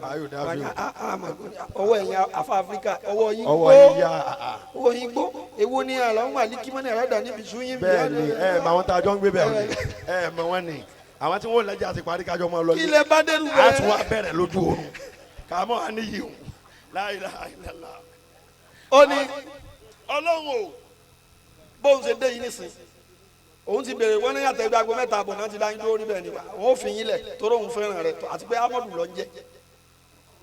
ọwọ́ ẹ̀yin afa Áfíríkà ọwọ́ yín gbó ewo ní àlọ́mọ àlíkímọ́nì àràdà níbi sùnyìn. bẹ́ẹ̀ni ẹ mọ àwọn tá a jọ ń gbé bẹ́ẹ̀ ni ẹ mọ wọn ni àwọn tí wọn ò lẹ́jà àti parí kájọ máa lọ yìí. ilẹ̀ bá dẹ́nu bẹ́ẹ̀. a tún wá bẹ̀rẹ̀ lójú oorun kàmọ́ àníyí o la ilaha illallah. ó ní ọlọ́run o bóun ṣe dé yìí nísìn òun ti bèrè wọn ní àtẹgbẹ aago mẹ́ta àbọ̀ náà ti dá yín dúró níbẹ̀ nípa òun ò fi yín lẹ̀ torí òun fẹ́ràn rẹ̀ àti pé amadu lọ ń jẹ́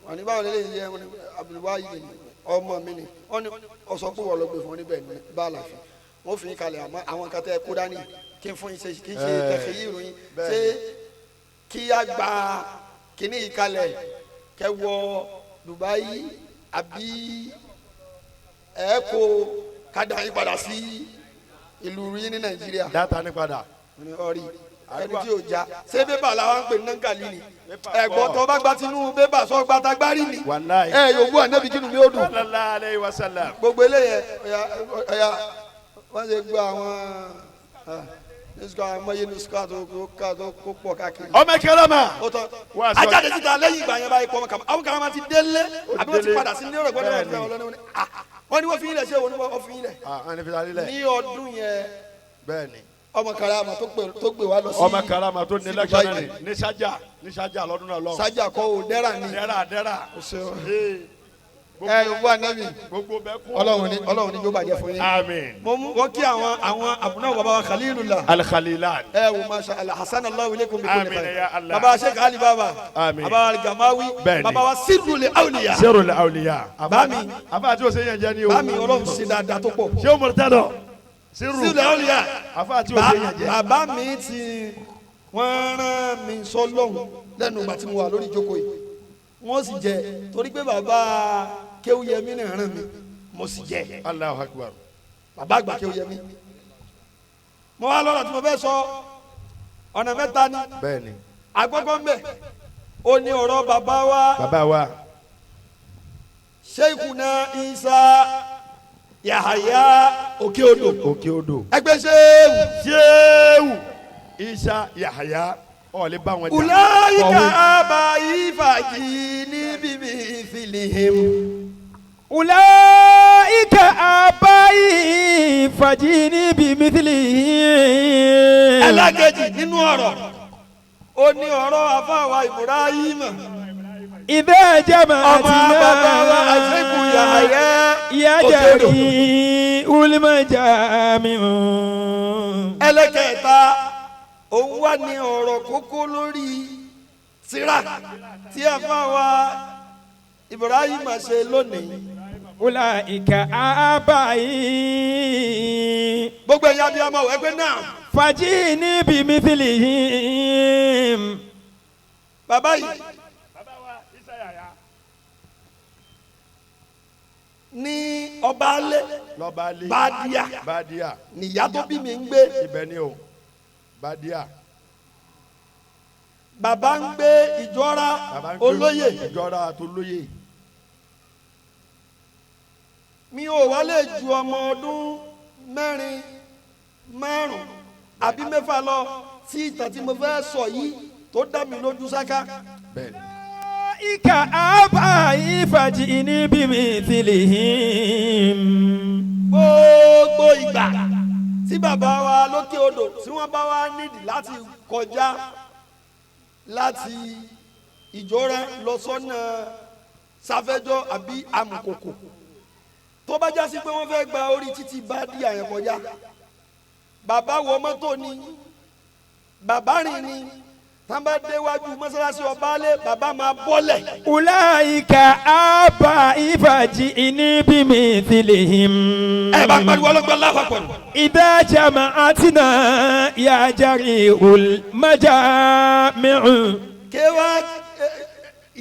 wọn ní báwọn lélẹ́yìn yẹ wọn ní Abdulwayi ọmọ mi ni wọn ní ọsọ pé wọn lọ gbé fún wọn níbẹ̀ ní bá àlàfin wọn fi yín kalẹ̀ àmọ́ àwọn kan tẹ kó dání kí n fún yín ṣe kí n ṣe kẹfẹ yìí ròyìn ṣé kí á gba kíní yìí kalẹ̀ kẹ wọ Dubai àbí ẹ kó kádà yín padà sí ìlú yín ní Nàìjíríà. dáta ní padà. ọrí ẹni tí yóò já ṣé bébà làwọn ń pè ní nankali ni ẹ̀gbọ́n tó bá gba tinú bébà sọ gba tagbárí ni wàláì ẹ yóò wú ànábì kínú mi ó dùn. sallallahu alaihi wasallam. gbogbo eléyẹ ọ̀ya wọ́n ṣe gbọ́ àwọn mọ̀yé nuska tó kó pọ̀ káàkiri. ọmọ ìkẹlẹ ma. ó tán ajáde síta lẹ́yìn ìgbà yẹn báyìí pọ̀ kàmá àwọn kàmá ti délé àbí wọ́n ti padà sí ní ọ̀rọ̀ gbọ́dọ̀ wọ́n ní wọ́n fi yín lẹ̀ ṣé wọ́n fi yín lẹ̀. ní ọdún yẹn bẹ́ẹ̀ni ọmọ karama tó gbé wa lọ sí. ọmọ karama tó ní lẹ́kṣọ̀nì ní sájà lọ́dún náà lọ. sájà kọ́ o dẹ́ra ni. dẹ́ra. ẹ yòówù anabi gbogbo bẹ kú. ọlọ́run ni yóò bàjẹ́ fún yín. àmín. wọ́n kí àwọn àbúnáwó baba wa Khalilullah. Al-Khalilan. ẹ wò masha Allah hasan Allahu ilaykum bi kulli àmín ya Allah. baba Sheikh Ali baba. àmín. baba Gamawi. bẹ́ẹ̀ni baba wa Sirrul Awliya. Sirrul Awliya. bami àbá àti òsè yẹn jẹ ni o. bami ọlọ́run ṣe dáadáa tó pọ̀. ṣé o mọ̀ tẹ́lọ̀. Sirrul Awliya. àfa àti òsè yẹn jẹ. bàbá mi ti wọ́n rán mi sọ́lọ́hún lẹ́nu ìgbà tí mo wà lórí ìjókòó yìí wọ́n sì jẹ torí pé bàbá Kéwúyẹmí náà rán mi mo sì jẹ. Allahu Akbar. bàbá àgbà Kéwúyẹmí mo wá lọ́rọ̀ tí mo fẹ́ sọ ọ̀nà mẹ́ta ni bẹ́ẹ̀ni àkọ́kọ́ mbẹ ó ní ọ̀rọ̀ bàbá wa Sheikhuna Isa Yahaya òkè odò ẹgbẹ́ Shehu Isa Yahaya ọ̀lẹ́ bá wọn jà. ulaika abayi fajini bimithilihim. ulaika abayi fajini bimithilihim. ẹlẹ́gẹ̀jì nínú ọ̀rọ̀ ó ní ọ̀rọ̀ àfàwà Ibrahim idha jama'atina ọmọ bàbá wa Sheikhu Yahaya yajari ulmajami'u. ẹlẹ́kẹ̀ẹ́ta òun wà ní ọ̀rọ̀ kókó lórí tírà tí àfàwà Ibrahim ṣe lónìí. ulaika abayi. gbogbo ẹ̀yà abiyamọ ẹgbẹ́ náà. fajini bimithilihim. bàbá yìí ní ọba alẹ́ Bàdíà níyà tó bí mi ń gbé. ibẹ̀ ni o Bàdíà. bàbá ń gbé ìjọra olóyè. mi ò wálé ju ọmọ ọdún mẹ́rin márùn àbí mẹ́fà lọ tí ìtàn tí mo fẹ́ sọ yìí tó dá mi lójú sáká. bẹ́ẹ̀ni. ika abayi fajini bimithilihim. gbogbo ìgbà tí bàbá wa lókè odò tí wọ́n bá wá nídìí láti kọjá láti Ìjọ́rẹ́ lọ sọ́nà Sáfẹ́jọ́ àbí Amùkòkò tó bá já sí pé wọ́n fẹ́ gba orí títí Bàdíà yẹn kọjá bàbá wọ mọ́tò ni bàbá rìn ni tán bá déwájú mọ́sálásí ọbaálẹ̀ bàbá máa bọ́lẹ̀. ulaika abayi fajini bimithilihim. ẹ bá pariwo ọlọ́gbọ́n lápapọ̀. idha jama'atina yajari ulmajami'u. kéwà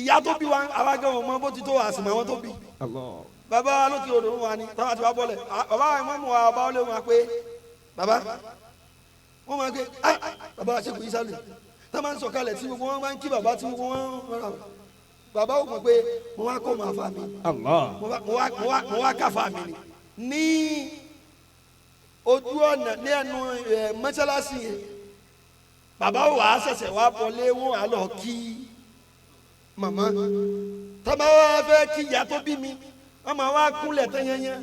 ìyá tó bí wa àwa gan ọmọ bó ti tó àsìmọ́ àwọn tó bí. bàbá wa lókè odò wa ni táwọn àti wa bọ́lẹ̀ bàbá wa mọ̀ wá ọba ọlẹ́ wọn pé bàbá wọn máa gbé bàbá wa ṣe kò í sálẹ̀ tá a máa ń sọ̀kalẹ̀ tí gbogbo wọn máa ń kí bàbá tí gbogbo wọn rọra bàbá ó mọ̀ pé mo wá kọ́ máa fa mi mo wá ká fa mi ní ojú ọ̀nà ní ẹnu mọ́ṣáláṣí yẹn bàbá wà á ṣẹ̀ṣẹ̀ wá bọ́lé wọn á lọ kí màmá tá a máa wá fẹ́ kí ìyá tó bí mi wọ́n máa wá kúnlẹ̀ tán yẹn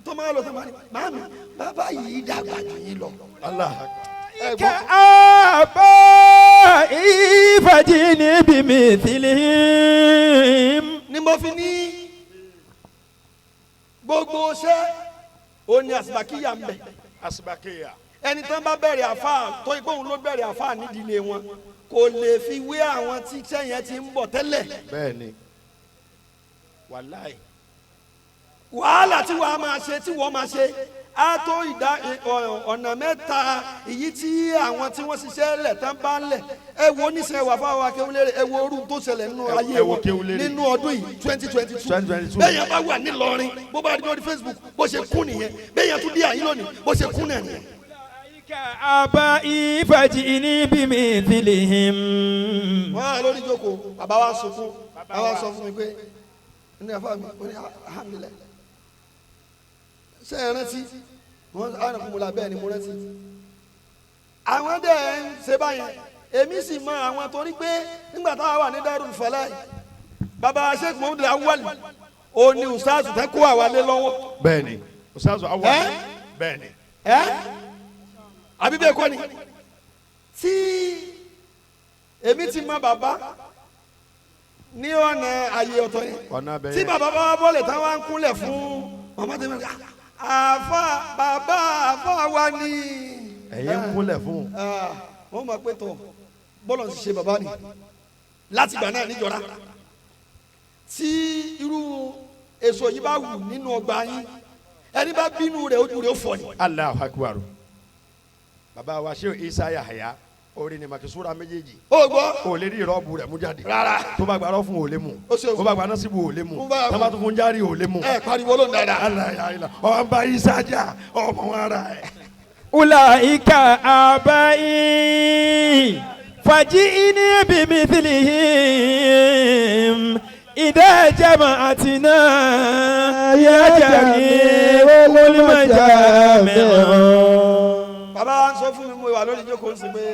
tó máa lọ tó máa ní màmí bàbá yìí dàgbà jù yín lọ. ka abayi fajini bimithilihim. ni mo fi ní gbogbo ṣẹ́ o ní àsìbàkíyà ń bẹ̀. Asbakiya. ẹni tán bá bẹ̀rẹ̀ àfa tó ipò òun ló bẹ̀rẹ̀ àfa nídìílé wọn kò lè fi wé àwọn tí sẹ́yìn ti ń bọ̀ tẹ́lẹ̀. bẹ́ẹ̀ni wàláì. wàhálà tí wàá máa ṣe tí wọ́n máa ṣe á tó ọ̀nà mẹ́ta èyí tí àwọn tí wọ́n ṣiṣẹ́ lẹ̀ tán bá ń lẹ̀ ẹ wo oníṣẹ́ wà fáwọn akéwúlérè ẹ wo orú tó ṣẹlẹ̀ nínú ayé wọn nínú ọdún yìí 2022 bẹ́ẹ̀ yẹn bá wà nílọrin bó bá rí lórí Facebook bó ṣe kún nìyẹn bẹ́ẹ̀ yẹn tún dí àyín lónìí bó ṣe kún náà nìyẹn. ka abayi fajini bimithilihim. wọ́n á lórí jókòó bàbá wa sunkún bàbá wa sọ fún mi pé ní àfa mi ó ní alhamdulilayi ṣe é rántí wọn àwọn kò mú la bẹ́ẹ̀ ni mo rántí àwọn dẹ̀ ń ṣe báyẹn èmi sì mọ àwọn torí pé nígbà táwa wà ní Darul Falah baba Sheikh Muhammad Awwal ó ní ustaz tẹ́ kó àwa lé lọ́wọ́. bẹ́ẹ̀ni ustaz Awwal bẹ́ẹ̀ni. àbí bẹ́ẹ̀ kọ́ ni tí èmi ti mọ bàbá ní ọ̀nà ayé ọ̀tọ̀ yẹn tí bàbá bá bọ́ọ̀lẹ̀ táwọn ń kúnlẹ̀ fún màmá tẹ̀lé àfa bàbá àfa wa ni. ẹ̀yin ń kúnlẹ̀ fún. wọ́n máa pé tọ̀ bọ́ọ̀lù ń ṣe bàbá ni láti gbà náà níjọra tí irú èso yìí bá wù nínú ọgbà yín ẹni bá bínú rẹ̀ ojú rẹ̀ ó fọ́ ni. Allahu Akbar. bàbá wa Sheikh Isa Yahaya orin ni makisura méjèèjì. ó gbọ́. o lè rí ìrọ́bù rẹ̀ mú jáde. rárá. tó bá gba rọ́fún o lè mú. ó ṣe o. tó bá gba násìbù o lè mú. tó bá tó fún járí o lè mú. ẹ pariwo ló ń dada. alayahila ọba Isa jà ọmọ wọn ara ẹ. أولئك آبائي فجئني بمثلهم إذا جمعتنا يا جميع المجامع. bàbá wa ń sọ fún mi mo wà lórí ìjókòó ń sè pé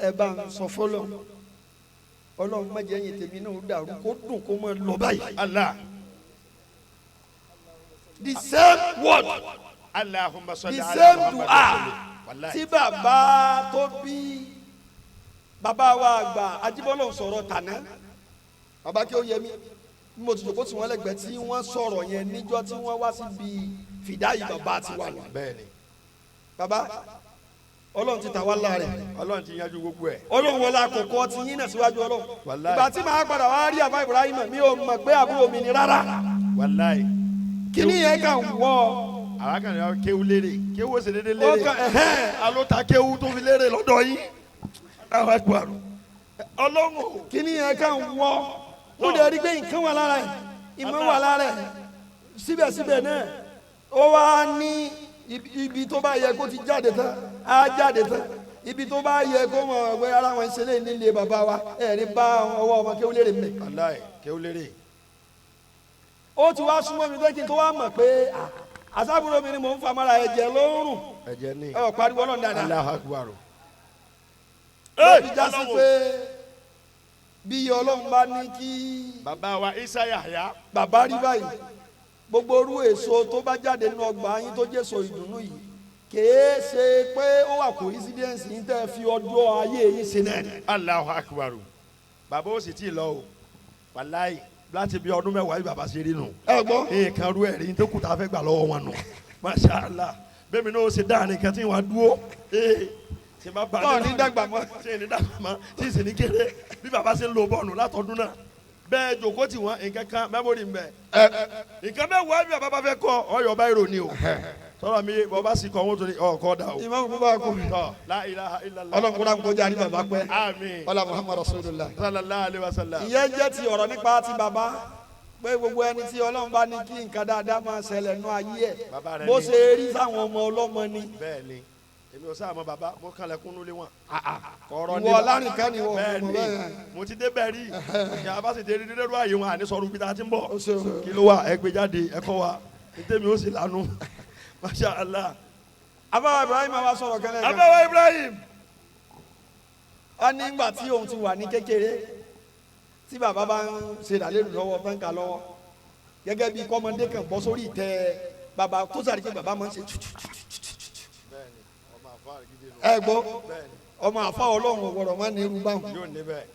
ẹ bá ń sọ fọlọ Ọlọ́run má jẹ́ yín tèmi náà dàrú kó dùn kó máa lọ báyìí. Allah. the same word Allahumma salli the ala same Muhammad. dua Wallahi. tí bàbá tó bí bàbá wa àgbà Ajíbọ́lọ̀ sọ̀rọ̀ tàná bàbá kí ó yẹ mí bí mo ti jòkó tí wọ́n lẹ́gbẹ̀ẹ́ tí wọ́n sọ̀rọ̀ yẹn níjọ́ tí wọ́n wá síbi fìdáyì bàbá ti wà lọ. Bẹ́ẹ̀ni. bàbá Ọlọ́run ti tà wá láàrẹ̀ Ọlọ́run ti yanjú gbogbo ẹ̀. Ọlọ́run wọlé àkọ́kọ́ ti yín náà síwájú Ọlọ́run. Wallahi. ìgbà tí màá padà wá rí àbá Ibrahim mi ò mọ̀ pé àbúrò mi ni rárá Wallahi. kíní yẹn kàn wọ́ Àwa kan ní kéwú lérè kéwú ó sì dédé ọ lérè. kàn Alo ta kéwú tó fi lérè lọ́dọ̀ yín. Àwọn ẹgbẹ́ àrùn. Ọlọ́run o. kíní yẹn kàn wọ́ ó dẹ̀ rí pé nǹkan wà lára ẹ̀ ìmọ̀ wà lára ẹ̀ síbẹ̀síbẹ̀ náà ó wá ní ibi tó bá yẹ kó ti jáde tán á jáde tán ibi tó bá yẹ kó mọ̀ ọ̀gbẹ́ ara wọn ṣe lé nílé bàbá wa ẹ̀rí bá ọwọ́ ọmọ kéwú lérè mẹ́. Wallahi kéwú lérè. ó ti wá súnmọ́ mi pé kí n tó wá mọ̀ pé àsábúrò mi ni mò ń fa mọ́ra ẹ̀jẹ̀ lórùn Ẹ̀jẹ̀ ní. ọ̀ pariwo Ọlọ́run dáadáa. Allahu akbar. lọ́bi já sí pé bí Ọlọ́run bá ní kí Bàbá wa Isa Yahya. bàbá rí báyìí gbogbo orú èso tó bá jáde nínú ọgbà yín tó jésò ìdùnnú yìí kèé ṣe pé ó wà coincidence yín tẹ́ fi ọjọ́ ayé yín ṣe náà. Allahu akbar. Bàbá ó sì tí ì lọ o. Wallahi láti bí ọdún mẹ́wàá yìí bàbá ṣe rí nù. ẹ gbọ́ Nǹkan rú ẹ̀rí tó kù tá a fẹ́ gbà lọ́wọ́ wọn nù. Masha Allah. Bẹ́ẹ̀ni náà ó ṣe dáa nìkan tí wọ́n á dúró. Ṣé má bàa ọ̀ ní dàgbà mọ́. ṣe ní dàgbà mọ́ tí ì sì ní kéré bí bàbá ṣe ń lo bọ́ọ̀nù látọdún náà. Bẹ́ẹ̀ jòkó tí wọ́n nǹkan kan mẹ́mórì ń bẹ̀. Nǹkan mẹ́wàá bí bàbá fẹ́ kọ́ ọyọ̀ bá èrò ni o. Sọ̀rọ̀ mi bàbá sì kọ́ wọn tó ní ọkọ̀ dà o. ìmọ̀ kúkú bá kú. Tọ́ la ilaha illallah. Ọlọ́run kó dáa kọjá ní bàbá pẹ́. Àmín. ọlá Muhammad Rasulullah. Sallallahu alaihi wasallam. ìyẹn jẹ́ ti ọ̀rọ̀ nípa ti bàbá pé gbogbo ẹni tí Ọlọ́run bá ní kí nǹkan dáadáa máa ṣẹlẹ̀ nú ayé Bàbá ẹ̀ rẹ̀ bó ní. ṣe rí sáwọn ọmọ ọlọ́mọ ni. Bẹ́ẹ̀ni èmi ò sáà mọ bàbá mo kàn lẹ̀kùn nulẹ̀ wọn. Kọ̀ọ̀rọ̀ ìwọ lárìnká ni wọ́n bẹ́ẹ̀ni bẹ́ẹ̀. mo ti dé bẹ́ẹ̀ rí ìyá bá sì dé dídé lọ́wọ́ àyè wọn àní sọ̀rọ̀ ibi tá a ti ń bọ̀ ó ṣeun. kí ló wà ẹgbẹ́ jáde ẹ̀kọ́ wa ètèmi ó sì lanu Masha Allah. abáwá Ibrahim wa sọ̀rọ̀ kẹ́lẹ́ kan. Abawa Ibrahim. wọ́n ní ìgbà tí òun ti wà ní kékeré tí bàbá bá ń ṣe ìdálérù lọ́wọ́ báńkà lọ́wọ́ gẹ́gẹ́ bí kọ́mọdé kan bọ́ sórí ìtẹ́ bàbá tó sàrí pé bàbá máa ń ṣe ẹ gbọ́ ọmọ àfa Ọlọ́run ọ̀gbọ̀rọ̀ máa ń ní irú báwọn Yóò ní bẹ́ẹ̀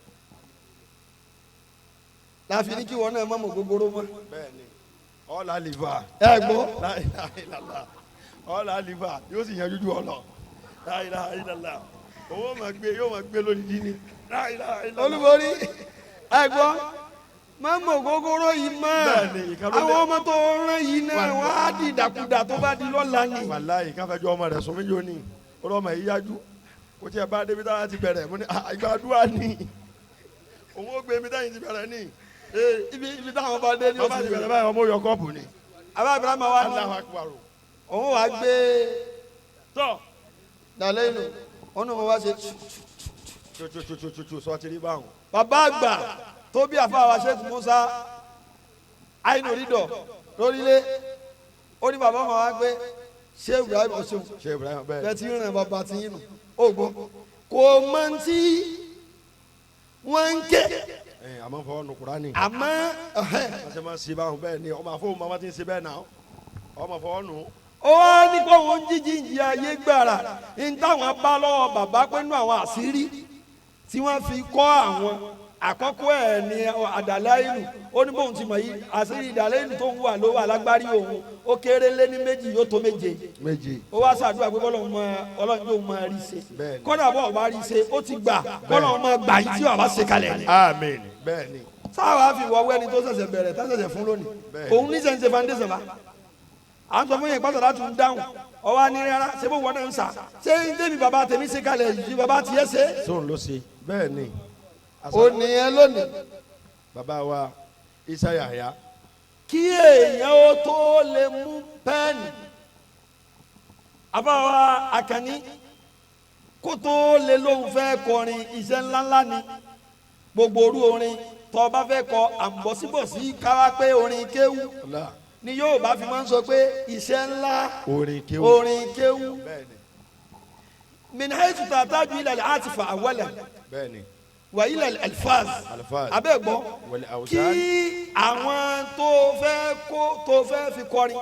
láfi ní kí wọn náà má mọ̀ gbogbooro mọ́ bẹ́ẹ̀ni ọ̀là liva ẹ gbọ́ la ilaha illallah ọ̀là liva yóò sì yanjú ju ọ̀lọ́ la ilaha illallah owó máa gbé yóò máa gbé lónìí ní la ilaha illallah. olúborí ẹ gbọ́ má mọ̀ gbogbooro yìí mọ́ Bẹ́ẹ̀ni, ìkànnì àwọn ọmọ tó rán yìí náà wọ́n á di ìdàkudà tó bá di lọ́la ni. wàláyé káfẹ́jọ́ ọmọ rẹ̀ sọmi yóò ní ọlọ́mọ yìí yájú kò tí ẹ bá débi táwọn ti bẹ̀rẹ̀ mo ní ìgbàdúrà ní òun ó gbé mi táyìn ti bẹ̀rẹ̀ ní ibi táwọn bá dé ní bàbá ti bẹ̀rẹ̀ báyìí ọmọ yọ kọ́ọ̀pù ni abá Ibrahim wa ní Allahu Akbar òun wàá gbé tọ́ dàlẹ́ inú òun náà mo wá ṣe tututututu sọ ti rí báwọn. bàbá àgbà tó bí àfàwà Sheikh Musa àìnú rídọ̀ lórílẹ̀ ó ní bàbá wọn wá gbé Sheikh Ibrahim ọ̀ṣun ṣé Ibrahim bẹ́ẹ̀ bẹ́ẹ̀ tí ń rìn bàbá tí yín nù ó gbọ́ kò mọ tí wọ́n ń ké àmọ́ fọwọ́ nù Kùránì àmọ́ wọ́n ṣe máa ń ṣe báwọn bẹ́ẹ̀ ni ọmọ àfọwọ́ mama ti ń ṣe bẹ́ẹ̀ náà ọmọ fọwọ́ nù. ó wá ní kó òun jíjí ìjì ayé gbàrà ní táwọn bá lọ́wọ́ bàbá pé nínú àwọn àṣírí tí wọ́n fi kọ́ àwọn àkọ́kọ́ ẹ̀ ní àdàláìlù ó ní bóun ti mọ̀ yìí àṣírí ìdàláìlù tó ń wà ló wà lágbárí òun ó kéré lé ní méjì yóò tó méje méje ó wá ṣàdúrà pé Ọlọ́run yóò máa rí ṣe Bẹ́ẹ̀ni. kọ́dà bọ́ ọba rí ṣe ó ti gbà Ọlọ́run máa gbà yín tí ọba ṣe kalẹ̀ ni. àmín bẹ́ẹ̀ ni sáwà fi wọ́wọ́ ẹni tó ṣẹ̀ṣẹ̀ bẹ̀rẹ̀ tá ṣẹ̀ṣẹ̀ fún lónìí Bẹ́ẹ̀ni. òun ní sẹ́ńsẹ̀ foundation bá à ń sọ fún yẹn pátá láti ń dáhùn ọwọ́ ní rárá ṣé bó wọ́n náà ń sà ṣé ń tẹ́mi bàbá tèmi ṣe kalẹ̀ yìí bàbá tiẹ̀ ṣe. sóun ló ṣe bẹ́ẹ̀ ni ó ní ẹ lónìí bàbá wa Isa Yahya kí èèyàn ó tó lè mú pẹ́ẹ́nì àbáwá Àkànní kó tó lè lóun fẹ́ kọrin iṣẹ́ ńláńlá ni gbogbo orú orin tó bá fẹ́ kọ àǹbọ̀síbọ̀sí káwá pé orin kéwú ni yóò bá fi máa ń sọ pé iṣẹ́ ńlá orin kéwú min haythu tataju ila al-atifa awwalan wa ila al-alfaz abẹ́gbọ́ kí àwọn tó fẹ́ fi kọrin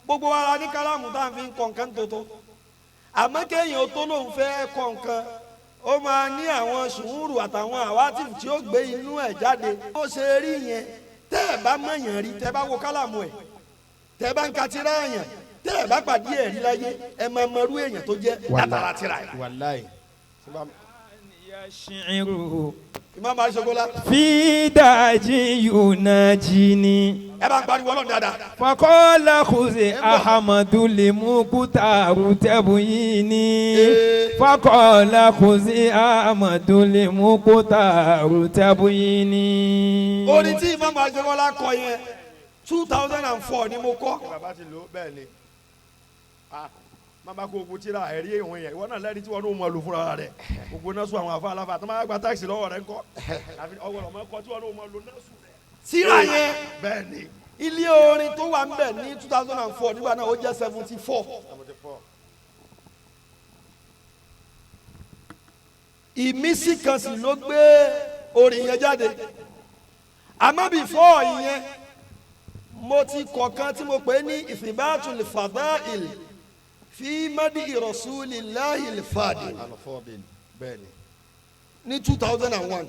gbogbo ara ní kálámù tá à ń fi kọ̀ǹkan tó àmọ́ kéèyàn tó lóun fẹ́ kọ̀ǹkan ó máa ní àwọn sùúrù àtàwọn àwátìfù tí ó gbé inú ẹ̀ jáde ó ṣe rí yẹn tẹ́ ẹ̀ bá mọ̀yàn rí tẹ́ ẹ bá wo kálámù ẹ̀ tẹ́ ẹ bá ń ka tírà yẹn tẹ́ ẹ bá pàdé ẹ̀ rí láyé ẹ máa mọrú èèyàn tó jẹ́ látara tírà yẹn. wàláì. ìmọ̀ máa ṣokola. fídàjì yunajini. ẹ bá ń pariwo Ọlọ́run dáadáa. fakọ́lá kùsì ahamadu lè mú kútàrú tẹ́bùyìní. fakọ́lá kùsì ahamadu lè mú kútàrú tẹ́bùyìní. orin tí ìmọ̀ máa ṣokola kọ yẹn 2004 ni mo kọ. bàbá ti lò bẹ́ẹ̀ ni mama ko ogun tira ẹ̀rí ìwọ̀n yẹn ìwọ náà lẹ́rìí tí wọ́n ní o máa lò fúnra rẹ̀ gbogbo náà sún àwọn àfa aláfa tó máa gba táàkì lọ́wọ́ rẹ̀ ńkọ́ ọwọ́ ọmọ ẹ̀kọ́ tí wọ́n ní o máa lò náà sùn rẹ̀. tírà yẹn bẹ́ẹ̀ ni ilé orin tó wà ń bẹ̀ ní 2004 nígbà náà ó jẹ́ 74. ìmísí kan sì ló gbé orin yẹn jáde àmọ́ before ìyẹn mo ti kọ̀ọ̀kan tí mo pè ní ìfìbátul fadail fi madi rasulillahi al-fadil ní 2001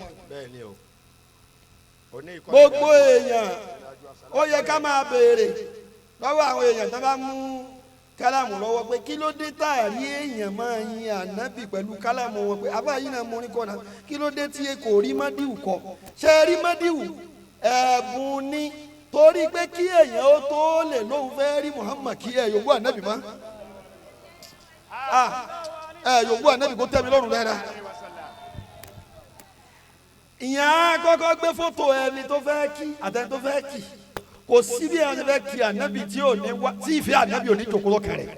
gbogbo èèyàn ó yẹ ká máa béèrè lọ́wọ́ àwọn èèyàn tó bá mú kálámù lọ́wọ́ pé kí ló dé táàrí èèyàn máa yin ànábì pẹ̀lú kálámù wọn pé abáyí náà mo ní kọ́nà kí ló dé tí kò rí mádìwù kọ ṣe rí mádìwù ẹ̀bùn ní torí pé kí èèyàn ó tó lè lóun fẹ́ rí Muhammad kí ẹ yòówù ànábì má yòówù ànábì kó tẹ́ mi lọ́rùn dáadáa ìyẹn á kọ́kọ́ gbé fótó ẹni tó fẹ́ kí àtẹni tó fẹ́ kí kò sí bí ẹni fẹ́ kí ànábì tí ò ní wá tí ìfẹ́ ànábì ò ní jòkó lọ́kàn rẹ̀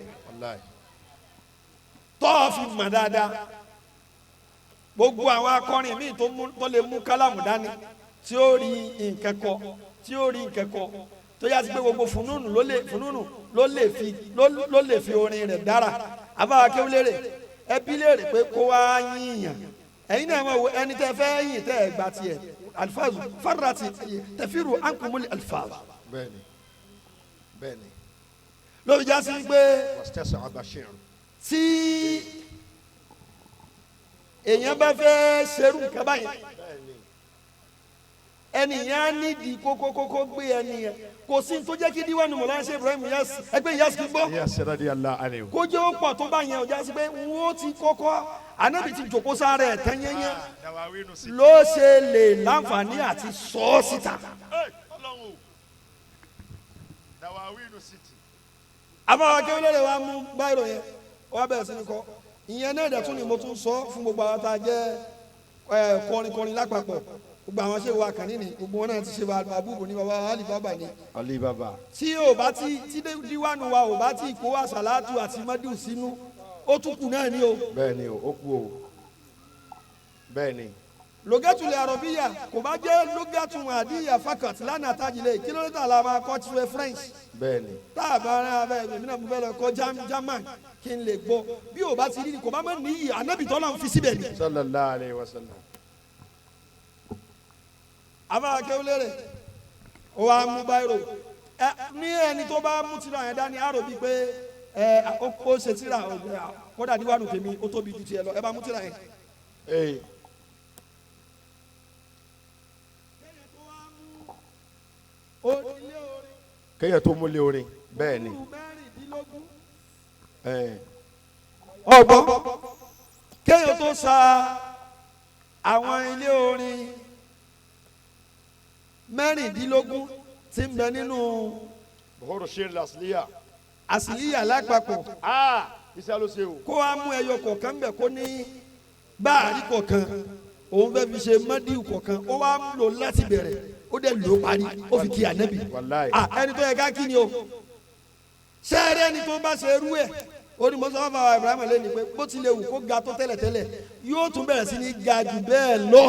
tọ́ fi mọ̀ dáadáa gbogbo àwọn akọrin míì tó lè mú kálámù dání tí ó rí nǹkan kọ tí ó rí nǹkan kọ tó yá sí pé gbogbo fúnúnù ló lè fi orin rẹ̀ dára àbá akéwìlérè ẹbí léèrè pé kó wá yíyàn ẹ̀yin náà mọ̀ ẹni tẹ́ fẹ́ yìn tẹ́ ẹ̀ gbà tiẹ̀ alifazu farati tẹ̀fíru ankumuli alifazu. bẹ́ẹ̀ni bẹ́ẹ̀ni. lórí já sí pé tí èèyàn bá fẹ́ ṣerú nǹkan báyìí ẹnìyàn á nídìí kókókókó gbé ẹnìyàn kò sí tó jẹ́ kí díwánu Mọ̀lánà Sheikh Ibrahim ẹgbẹ́ Inyas kí gbọ́ kó jẹ́ ó pọ̀ tó bá yẹn ọjà sí pé wọ́n ti kọ́kọ́ Ànábì ti jòkó sáré ẹ̀ tán yẹ́nyẹ́ ló ṣe lè láǹfààní àti sọ ọ́ síta. àbáwá kéwìlẹ̀ rẹ̀ wá mú báyìí yẹn wọ́n bẹ̀rẹ̀ sí ni kọ́ ìyẹn náà dẹ̀ tún ni mo tún sọ fún gbogbo àwọn tá a jẹ́ kọrin lápapọ̀ gbogbo àwọn ṣe wa kàn ní gbogbo wọn náà ti ṣe wa àbúrò ní baba alibaba ni. alibaba. tí o bá ti díwánu wa ò bá ti kó àṣàlátù àti mádìú sínú ó tún kù náà ni o. bẹ́ẹ̀ni o ó kú o bẹ́ẹ̀ni. lógẹ́tùlẹ̀ àrọ̀bíyà kò bá jẹ́ lógẹ́tùn àdíyà fakat lánàá tajìlẹ̀ kílódé la máa kọ́ tiwẹ̀ French. bẹ́ẹ̀ni. tá a bá rán abẹ́ mi náà mo fẹ́ lọ kọ́ German kí n lè gbọ́ bí o bá ti rí ni kò bá má níyì Ànábì tọ́lá ń fi síbẹ̀ ni. sallallahu alayhi wa sallam. àbá akéwìlérè ó wá mú báyìí ní ẹni tó bá mú tírà yẹn dání àrò bíi pé ó ṣe tírà kódà díwánu tèmi ó tóbi ju tiẹ̀ lọ ẹ bá mú tírà yẹn. kéèyàn tó múlé orin bẹ́ẹ̀ ni. ọgbọ́n kéèyàn tó sa àwọn ilé orin mẹ́rìndínlógún tí ń bẹ nínú bọ̀hóró ṣe làṣìlíyà. àṣìlíyà lápapọ̀. iṣẹ́ ló ṣe o. kó wa mú ẹyọ kọ̀ọ̀kan bẹ̀ kó ní báàrí kọ̀ọ̀kan òun fẹ́ fi ṣe mọ́díù kọ̀ọ̀kan ó wá ń lò láti bẹ̀rẹ̀ ó dẹ̀ lò ó parí ó fi kí ànábì ẹni tó yẹ ká kí ni o sẹ́ẹ̀rẹ́ ẹni tó bá ṣe rú ẹ̀ ó ní mọ́sán fáwọn Ibrahim lẹ́nu pé bó tilẹ̀ wù kó ga tó tẹ́lẹ̀tẹ́lẹ̀ yóò tún bẹ̀rẹ̀ sí ní ga jù bẹ́ẹ̀ lọ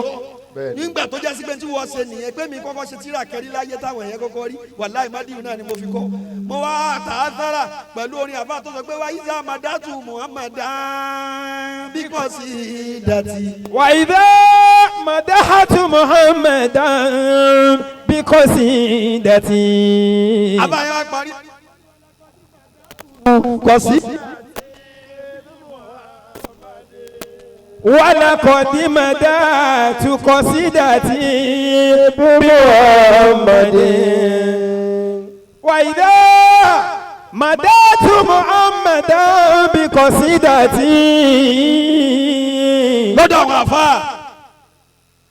nígbà tó jẹ́ sí pé tí wọ́n ṣe nìyẹn pé mi kọ́kọ́ ṣe tíra kẹrí láyé táwọn èèyàn kọ́kọ́ rí wàláì mádìrú náà ni mo fi kọ́ mo wá tààtàrà pẹ̀lú orin àbá tó sọ pé wá ìdá madatu Muhammadan bí kò sí dàtí. wà ìdá madahatu Muhammadan bí kò sí dàtí. àbáyé wa parí. kò sí. ولقد مدات قصيدتي بمحمد وإذا مدات محمدا بقصيدتي. lọ́dọ̀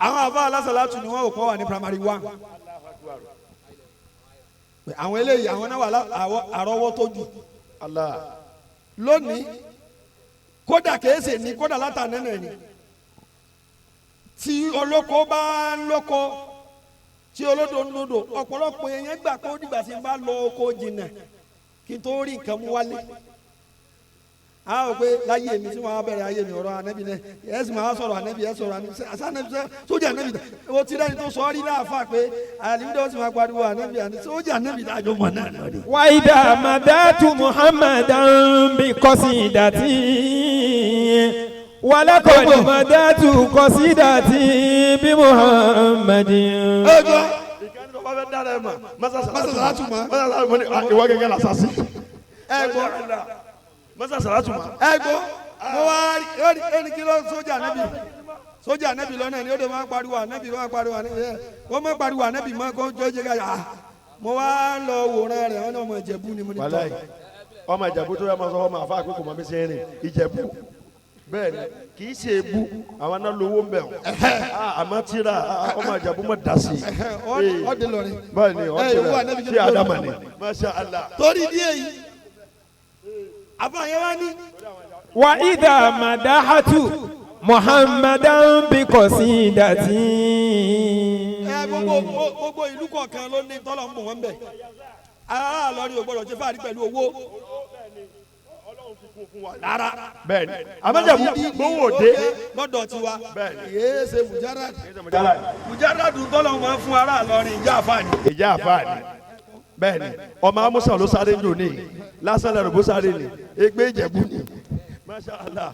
àwọn àfa alásàlátù ni wọ́n ò kọ́ wà ní primary 1 àwọn eléyìí àwọn náà wà àrọ́wọ́tó jù lónìí kódà kèése ní kódà látànẹ́nẹ̀ ni tí olóko bá ń lóko tí olódò ń lódò ọ̀pọ̀lọpọ̀ èèyàn gbà kó dìgbà tí n bá lọ oko jìnnà kí n tó rí nǹkan mú wálé a ò pé láyé mi tí wọn á bẹ̀rẹ̀ ayé mi ọ̀rọ̀ ànẹ́bí náà ẹ sì máa sọ̀rọ̀ ànẹ́bí ẹ sọ̀rọ̀ ànẹ́bí sójà ànẹ́bí o ti rẹ́ni tó sọ ọ́ rí náà fà pé àlìmídé ó sì máa pariwo ànẹ́bí sójà ànẹ́bí dájọ́ mọ̀ náà lọ́dẹ. وإذا مدات محمدا بقصيدتي ولقد مدات قصيدتي بمحمد. ẹjọ́ ìkànnì tó bá fẹ́ dára ẹ̀ mà masasàlátù ma ìwọ gẹ́gẹ́ la sasi. ẹgbọ́ masasàlátù ma. ẹgbọ́ mo wá ẹni kí ló sójà ànẹ́bí lọ́nà ni ó dé máa pariwo ànẹ́bí máa pariwo ànẹ́bí wọ́n máa pariwo ànẹ́bí máa kó jẹ́ ká yà mo wá lọ wòran rẹ̀ wọ́n ní ọmọ Ìjẹ̀bú ni mo ní tọ́. wàláyé ọmọ Ìjẹ̀bú tó yẹ máa sọ ọmọ àfa àkókò mọ́ mi ṣe ń rìn Ìjẹ̀bú bẹ́ẹ̀ ni kì í ṣe ebú àwọn náà lówó ń bẹ̀ ọ́ àmọ́ tíra ọmọ Ìjẹ̀bú mọ̀ dá sí i. ọdẹ lọrin. bẹ́ẹ̀ ni ọ̀dẹ ṣe Adama ni Masha Allah. torí díẹ̀ yìí àbáyé wá ní. وإذا مدحت محمدا بقصيدتي. gbogbo ìlú kọ̀ọ̀kan ló ní tọ́lọ̀ ń bọ̀ wọ́n bẹ̀ aláàlọ́rí ò gbọ́dọ̀ ṣe fáàrí pẹ̀lú owó rárá. bẹ́ẹ̀ni àmọ́jẹ̀bú gbówó dé lọ́dọ̀ tiwa bẹ́ẹ̀ni kìí ṣe mujaradu tọ́lọ̀ máa ń fún aláàlọ́rin ìjà àfààní. ìjà àfààní bẹ́ẹ̀ni ọmọ amúsàn ló sáré jò ní lásán lẹ́rù bó sáré ní ẹgbẹ́ Ìjẹ̀bú ni Masha Allah.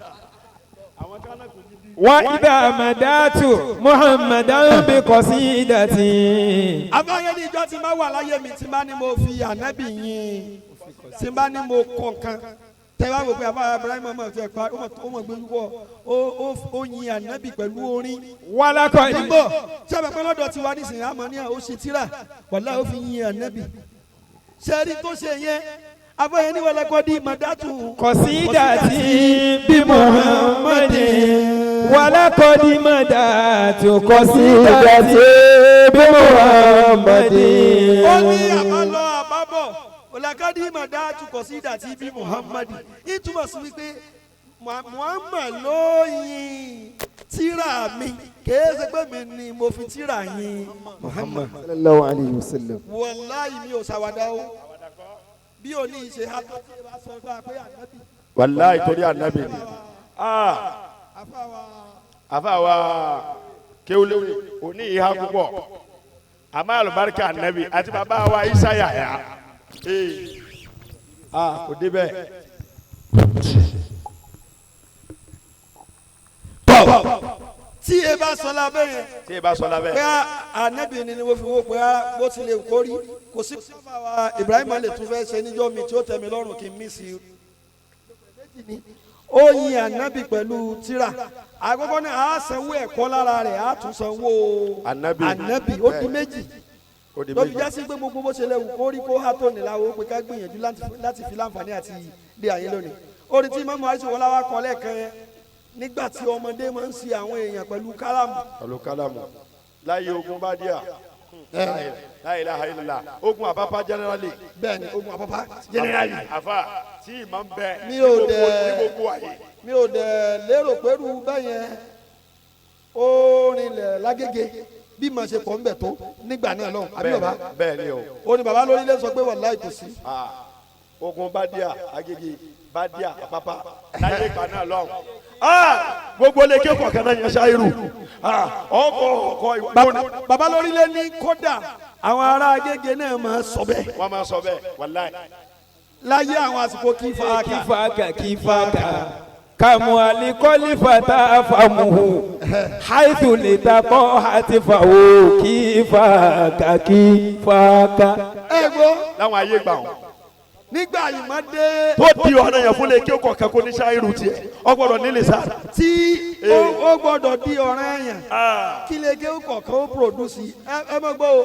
وإذا مدات محمدا بقصيدتي. àbáyé ní ìjọ tí n bá wà láyé mi tí n bá ní mo fi ànábì yìn tí n bá ní mo kọ̀ọ̀kan tẹ́wá wò pé àbá Ibrahim ọmọ ìfẹ́ pa ó mọ̀ gbé wúwọ́ ó yin ànábì pẹ̀lú orin. ولقد nígbò tí a bẹ̀ pẹ́ lọ́dọ̀ tiwa nísìnyí àmọ́ ní ó ṣe tíra wàlá ó fi yin ànábì sẹ́ẹ̀rí tó ṣe yẹn àbáyé ní ولقد مدات قصيدتي بمحمد ولقد مدات قصيدتي بمحمد. ó ní àbálọ àbábọ̀ ولقد مدات قصيدتي بمحمد ìtumọ̀ sí wípé Muhammad ló yin tíra mi kìí ṣe pé mi ni mo fi tíra yin Muhammad. sallallahu alayhi wa sallam. wàláyé mi ò ṣàwádà o bí o ní ìṣe ha tó ti bá sọ fún wa pé ànábì. wàláyé torí ànábì ni àfàwà kéwìléwì òní ìhà púpọ̀ àmọ́ àlùbáríkà ànábì àti bàbá wa Isa Yahya kò débẹ̀. tí e bá sọ lábẹ́ yẹn. tí ẹ bá sọ lábẹ́. pé ànábì ni mo fi wò pé bó ti lè kórí kò sí sábà wa Ibrahim lè tún fẹ́ ṣe níjọ́ mi tí ó tẹ́ mi lọ́rùn kí n mí sí i. ó yin ànábì pẹ̀lú tírà àkọ́kọ́ náà á sanwó ẹ̀kọ́ lára rẹ̀ á tún sanwó ànábì ó di méjì lóbi jásí pé gbogbo bó ṣe lè wù kórí kó há tó nílá o pé ká gbìyànjú láti fi láǹfààní àti ilé ayé lónìí. orin tí Imam Àríṣe wọlá wa kọ lẹ́ẹ̀kan yẹn nígbà tí ọmọdé máa ń ṣe àwọn èèyàn pẹ̀lú kálámù. pẹ̀lú kálámù láyé ogun bá díà la ilaha illallah ogun àpápá generally. bẹ́ẹ̀ni ogun àpápá generally. àfa tí ìmọ̀ ń bẹ mi ò dẹ̀ ní gbogbo àyè. mi ò dẹ̀ lérò pẹ̀lú bẹ́yẹn ó rinlẹ̀ lágége bí màá ṣe pọ̀ ń bẹ̀ tó nígbà náà lọ́hùn àbí bàbá bẹ́ẹ̀ ni o. ó ní bàbá lórílẹ̀ sọ pé wàláhì kò sí. ogun Bádíà Agége Bádíà Àpápá láyé ìgbà náà lọ́hùn. gbogbo lè ké kọ̀ọ̀kan náà yẹn ṣáírù ọkọ̀ ìwọ́n. bàbá lórílẹ̀ ní kódà àwọn ará Agége náà máa sọ bẹ́ẹ̀. wọ́n máa sọ bẹ́ẹ̀ wàláhì. láyé àwọn àsìkò kífàkà kàmú alikọ́lì fata famuhu haitu lè takọ́ àti fàwọ́ kífàkà. ẹ gbọ́ láwọn ayé gbà wọn. nígbà yìí má dé. tó di ọ̀nà yẹn fún lè ké kọ̀ọ̀kan kó ní ṣáírù tiẹ̀ ọgbọ́dọ̀ nílé sáà. tí ó gbọ́dọ̀ di ọ̀ràn yẹn kí lè gé kọ̀ọ̀kan ó pòdùsì ẹ mọ̀ gbọ́ o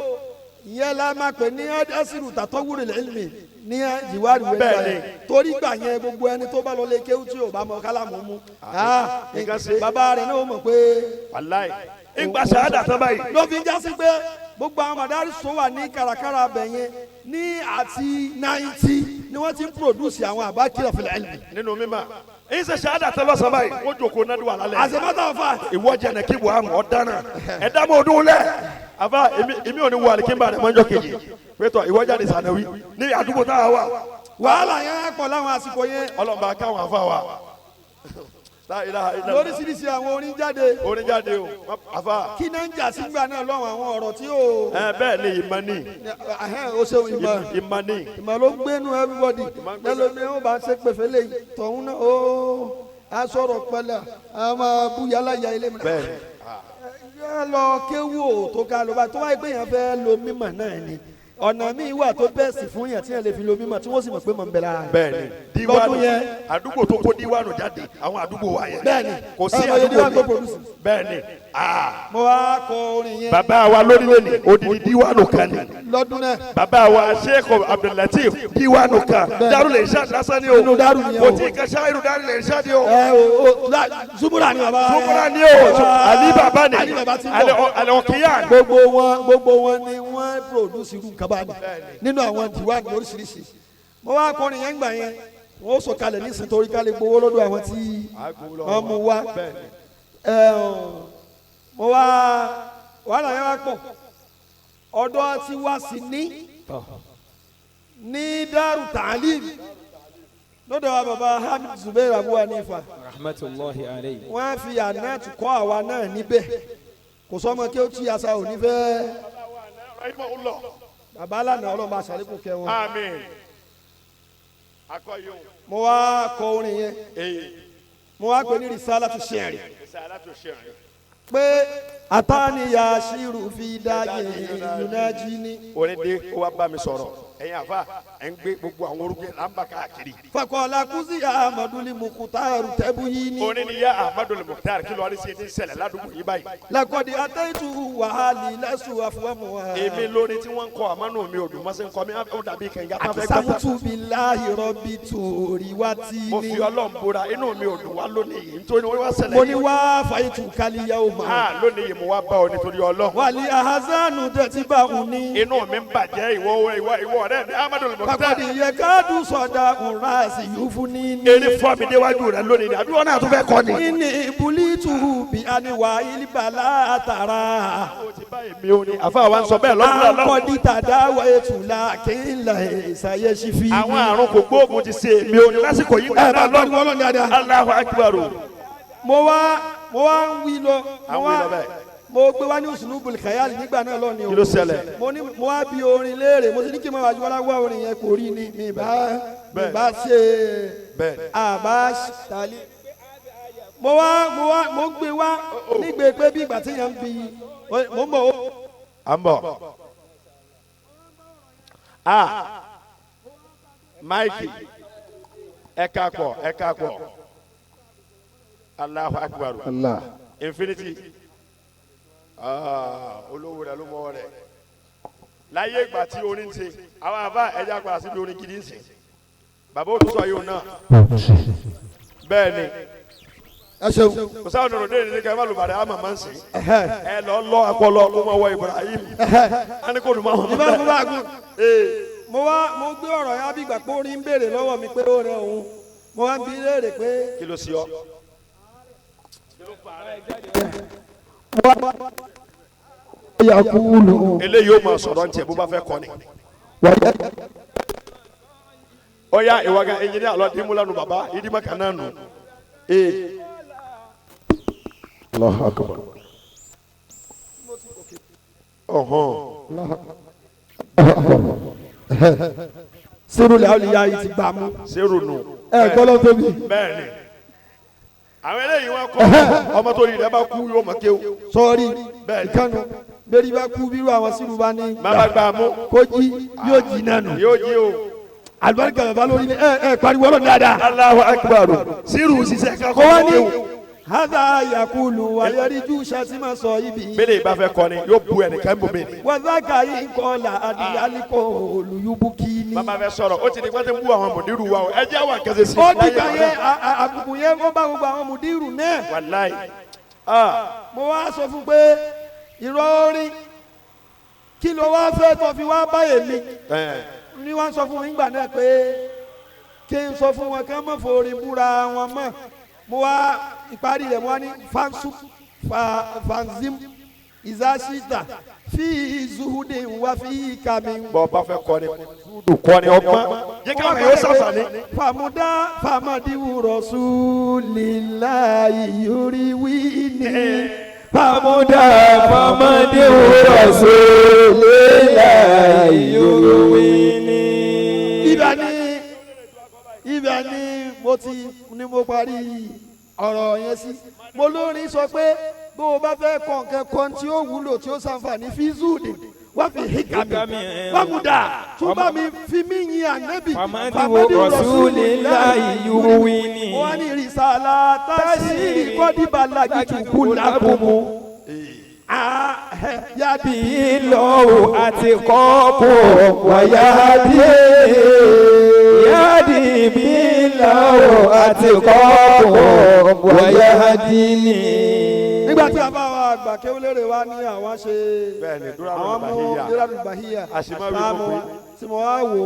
ìyẹn la máa pè ní ẹ́dẹ́sìrù tàtọ́wúrì lẹ́lẹ́mì ní ìwádìí wẹ́gbà yẹn torí gbà yẹn gbogbo ẹni tó bá lọ lé kéwú tí ò bá mọ kálámù mú bàbá rẹ̀ náà ó mọ̀ pé. wàláì ìgbà sàádà tán báyìí. ló fi já sí pé gbogbo àwọn màdárí sọ wà ní kàràkàrà abẹ yẹn ní àti 90 ni wọ́n ti ń pòdùsì àwọn àbá kìlọ̀ fìlẹ̀ ẹ̀lì. nínú mímọ́ èyí ṣe sàádà tán lọ́sàn báyìí ó jòkó náà wà lálẹ́. àṣemọ́tò fà. ìwọ jẹ ní kí buhari ọ̀daràn ẹ̀dá mọ́ ọdún lẹ̀ àbá èmi ò ní wọ àlìkínbà rẹ̀ mọ́jọ́ kejì pẹ̀tọ́ ìwọ jáde sànàwí ní àdúgbò táwa wà. wàhálà yẹn pọ̀ láwọn àsìkò yẹn. ọlọ́mọba káwọn afá wa. lóríṣiríṣi àwọn orin jáde. orin jáde o afá. kí náà ń jà sígbà náà lọ́wọ́ àwọn ọ̀rọ̀ tí ó. bẹ́ẹ̀ ni ìmọ̀ ni. o ṣeun ìmọ̀. ìmọ̀ ni. ìmọ̀ ló gbénu everybody. lẹ́lọ́ni ó bá ń ṣe pèfé lè tọ̀hún náà ó aṣọ̀rọ̀ pẹ̀lẹ́ a máa bú yálà ya ilé mi. bẹ́ẹ̀ lọ kéwú o tó ká ló bá tó wáyé pé yẹn fẹ́ lo mímọ̀ náà ni ọ̀nà míì wà tó bẹ́ẹ̀ sì fún yẹn tí yẹn lè fi lo mímọ̀ tí wọ́n sì mọ̀ pé mọ̀ ń bẹ lára rẹ̀. bẹ́ẹ̀ni díwánu àdúgbò tó kó díwánu jáde àwọn àdúgbò wa yẹn. bẹ́ẹ̀ni kò sí àdúgbò mi bẹ́ẹ̀ni. mo wá kọ orin yẹn. bàbá wa lórílẹ̀ ni odidi díwánu kan ni. lọ́dún náà. bàbá wa Sheikh Abdulateef díwánu kan Darul Irshad lásán ni o. inú Darul ni o. kò tí ì ka ṣáírù Darul Irshad ni o. Zumura ni bàbá. Zumura ni o. Ali bàbá ni alẹ́ ọ̀kìyàn. gbogbo wọn ni wọ́n produce irú nǹkan bá ní nínú àwọn diwani oríṣiríṣi mo wá kọrin yẹn gbà yẹn wọn ó sọ kalẹ̀ nísìnyí torí ká lè gbowó lọ́dọ̀ àwọn tí wọ́n mú wá mo wá wàhálà yẹn wá pọ̀ ọ̀dọ̀ tí wá sí ní Daru Ta'lim lọ́dọ̀ wa baba Hamid Zubair Abu Hanifa rahmatulahi alayhi. wọ́n fi ànáàtì kọ́ àwa náà níbẹ̀ kò sọ́mọ kí ó tí asa ò ní fẹ́ bàbá lànà ọlọ́mọ àṣàlékún kẹ wọn. àmín. akọyọ. mo wá kọ orin yẹn. mo wá pè ní risalatu shi'ri. risalatu shi'ri. pé àtàníyà ṣírù fi dáyé yunajini. orin dé ó wá bá mi sọ̀rọ̀ ẹ̀yin àfa ẹ̀ ń gbé gbogbo àwọn orúkọ là ń bá káàkiri. fakọ̀ọ́lá kùsì amaduli mukutaru tẹ́bù yìí ni. orin ni ya amaduli mukutaru kí lóore ṣe ti ṣẹlẹ̀ ládùúgbò yìí báyìí. lakọ̀dí atẹ́tù wàhálì lẹ́sùn àfọwọ́mù wa. èmi lórí tí wọ́n ń kọ́ àmọ́nù mi ò dùn mọ́sẹ́ ń kọ́ mi ó dàbí kẹ̀ǹgà tó fẹ́ gbọ́dọ̀. àkísàmùtù billahi rabbi torí wá tí ni. mo fi Ọlọ́run búra inú mi ò dùn wá lónìí yìí nítorí wọ́n wá ṣẹlẹ̀ yìí. mo ní wá fàyètù kálíyà ó máa. lónìí yìí mo wá bá ọ nítorí Ọlọ́run. wàlí ahazanu tẹ̀sí bá òun ní. inú mi ń bàjẹ́ ìwọ ọ̀rẹ́ mi amaduli mukutaru. kakọ̀dí yẹ káàdù sọ̀dà ńlá sí yóò fún ní. eré fọ́ mi déwájú rẹ lónìí ni àbí wọn náà tún fẹ́ kọ́ ni. ìní ìbúlítù bí aniwa ilibala àtàrà. o ti bá èmi o ni àfa wa ń sọ bẹ́ẹ̀ lọ́dún náà lọ́wọ́. akọ́dí tàdá wẹ̀tù la kéńlá ìsàyẹ̀ sí fi. àwọn àrùn kò gbóògùn ti ṣe èmi o ni lásìkò yìí. ẹ bá lọ́dún wọ́n lọ́dún dáadáa. Allahu akbar. mo wá ń wí lọ. àwọn ìlọ bẹ́ẹ̀. mo gbé wá ní usulubul khayal nígbà náà lọ ni o. kí ló ṣẹlẹ̀. mo wá bi orin léèrè mo sì ní kí n máa wá orin yẹn kò rí ni mi bá ṣe àbá tali. mo gbé wá nígbè pé bí ìgbà tí yẹn ń bi mo ń bọ̀ o. à ń bọ̀. máìkì ẹ káàpọ̀ Allahu akbar. Allah. Infinity. Olówó rẹ ló mọ rẹ láyé ìgbà tí orin ṣe àwọn àbá ẹja gba síbi orin gidi ń sìn bàbá òtútù ayé òun náà bẹ́ẹ̀ ni ẹ ṣeun. kò sáwọn ọ̀nà òde ìdílé kẹfà lùbàdàn àmà máa ń sìn ẹ lọ akọlọ kó máa wọ Ibrahim ẹni kò dùn máa wọn. ìbá fún bá gùn. mo gbé ọ̀rọ̀ yẹn bí ìgbà pé orin ń béèrè lọ́wọ́ mi pé ó rẹ òun mo wá ń bi léèrè pé. kí ló sí ọ. yakulu. eléyìí ó máa sọ̀rọ̀ ntẹ̀ bó bá fẹ́ kọ́ ni. ọ̀ya ìwàgà ẹ̀yìn alọ́ dimulanu baba ìdímọ̀ kanáà nù. Allahu akbar. Sírù làwùlíyá yìí ti gbà mú. Sírù nù. Gbọ́dọ̀ tóbi. bẹ́ẹ̀ni àwọn eléyìí wọn kọ́ ọmọ tó yìí rẹ bá kú yóò mọ̀ kéwù. Sọ́ọ́rí bẹ́ẹ̀ni ìkànnì bẹ́ẹ̀ni bá kú bírú àwọn sírù bá ní. bàbá gbà mú. kó jí yóò jí náà nù. yóò jí o. Àlùbáríkà bàbá lórí ni pariwo ọlọ́run dáadáa. Allahu akbar. Sírù ṣiṣẹ́ kan kó wá kọ́ ní kéwù. hádà yakulu wàlẹ́rìjú ṣàtìmọ̀ sọ ibi. bẹ́ẹ̀ ìbá fẹ́ kọ́ ni yóò bu ẹnìkan bò mí ni. wàzákà yìí kọ́lá adìyálíkò olùyúbùkì ni. bàbá fẹ́ sọ̀rọ̀ ó ti di pé ti ń bú àwọn mùdírù wa o ẹ jẹ́ àwọn kẹsẹ̀ sí. ó dìgbà yẹn àbùkù yẹn ó bá gbogbo àwọn mùdírù náà. wàláì. mo wá sọ fún pé irọ́ orin kí ló wá fẹ́ tó fi wá bá èmi ni wọ́n sọ fún mi nígbà náà pé kí n sọ fún wọn kí wọ́n mọ̀ forí búra wọn mọ̀ mo wá ìparí rẹ̀ mo wá ní fanzim izasita fi zuhudi wa fi kami. bọ́ bá fẹ́ kọ́ ni dùdù kọ́ ni ọgbọ́n jẹ́ káwọn yóò sàṣàní. famuda famadiwu rasulillahi yuriwini. Famuda famadiwu rasulillahi yuriwini. ibà ni mo parí ọ̀rọ̀ yẹn sí. mo lórin sọ pé bó o bá fẹ́ kọ nǹkan kan tí ó wúlò tí ó ṣàǹfààní fi zúùdì wá fi híkàmì wàmúdà tún bá mi fi mí yin ànábì Famadiwu rasulillahi yuriwini. wọ́n ní rìsàlà tásìrì kọ́díbàlà jìtùkú lákòmù. Yàbí lọ́wọ́ àti kọ́pọ̀ wáyàdí. Yàdí bí lọ́wọ́ àti kọ́pọ̀ wáyàdí ni. nígbà tí a bá wa àgbà kéwìlérè wa ní àwọn ṣe bẹ́ẹ̀ni àwọn mú dúrádù bàhíyà àṣìmáwí táàmù gbogbo tí mo wá wò mo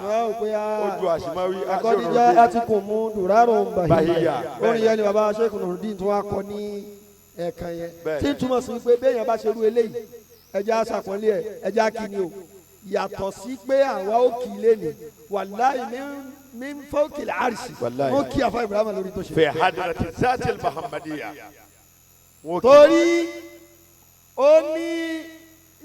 wá wò pé ojú àṣìmáwí akọ́díjà láti kò mú dúrádù bàhíyà Bàhíyà. orin yẹn ni bàbá Sheikh Nurudeen tó wá kọ ní ẹ̀ẹ̀kan yẹn Bẹ́ẹ̀ni. tí ń túmọ̀ sí pé béèyàn bá ṣerú eléyìí ẹja aṣàpọ̀nlé ẹ̀ ẹja kìíní o yàtọ̀ sí pé àwa ó kì í léni wàláì ní fọ́ọ̀kìlì àrìsì Wàláì. mo kí àfa Ibrahima lórí tó ṣe. fi hadrati zatil muhammadiya. torí ó ní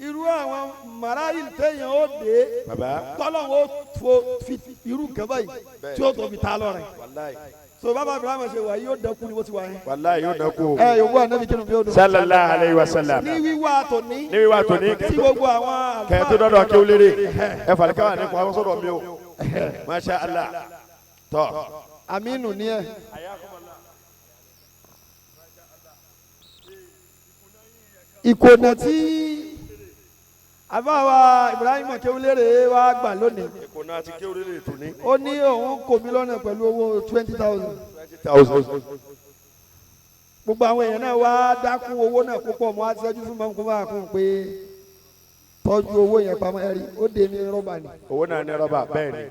irú àwọn màráyìl téèyàn ó dé baba tọ́lọ́hún ó fi irú nǹkan báyìí tí ó tóbi ta lọ́rẹ̀. wàláì so bàbá Ibrahima ṣe wà yìí ó dẹ́kun ni bó ti wà yẹn. wàláì yóò dẹ́kun o. yòówù ànábì kí ló fi ó dùn. sallallahu alayhi wa sallam. ní wíwá tòní. ní wíwá tòní tí gbogbo àwọn kẹ́ẹ̀tọ́ dọ́dọ̀ kí ó lérè ẹ fàlíkàwà nípa àwọn sọ̀rọ̀ mi o masha allah tọ́. aminu ni ẹ. ìkònà tí àbáwa Ibrahima kéwúlérè wa gbà lónìí ìkùnà àti kí ó lérè tòní. ó ní òun kò mí lọ́nà pẹ̀lú owó 20,000. 20,000. gbogbo àwọn èèyàn náà wá dákún owó náà púpọ̀ mọ́ àti ṣẹ́jú fún mọ́kún bá kún pé tọ́jú owó yẹn pamọ́ ẹ̀rí ó dé ní rọ́bà ni. owó náà ní rọ́bà bẹ́ẹ̀ ni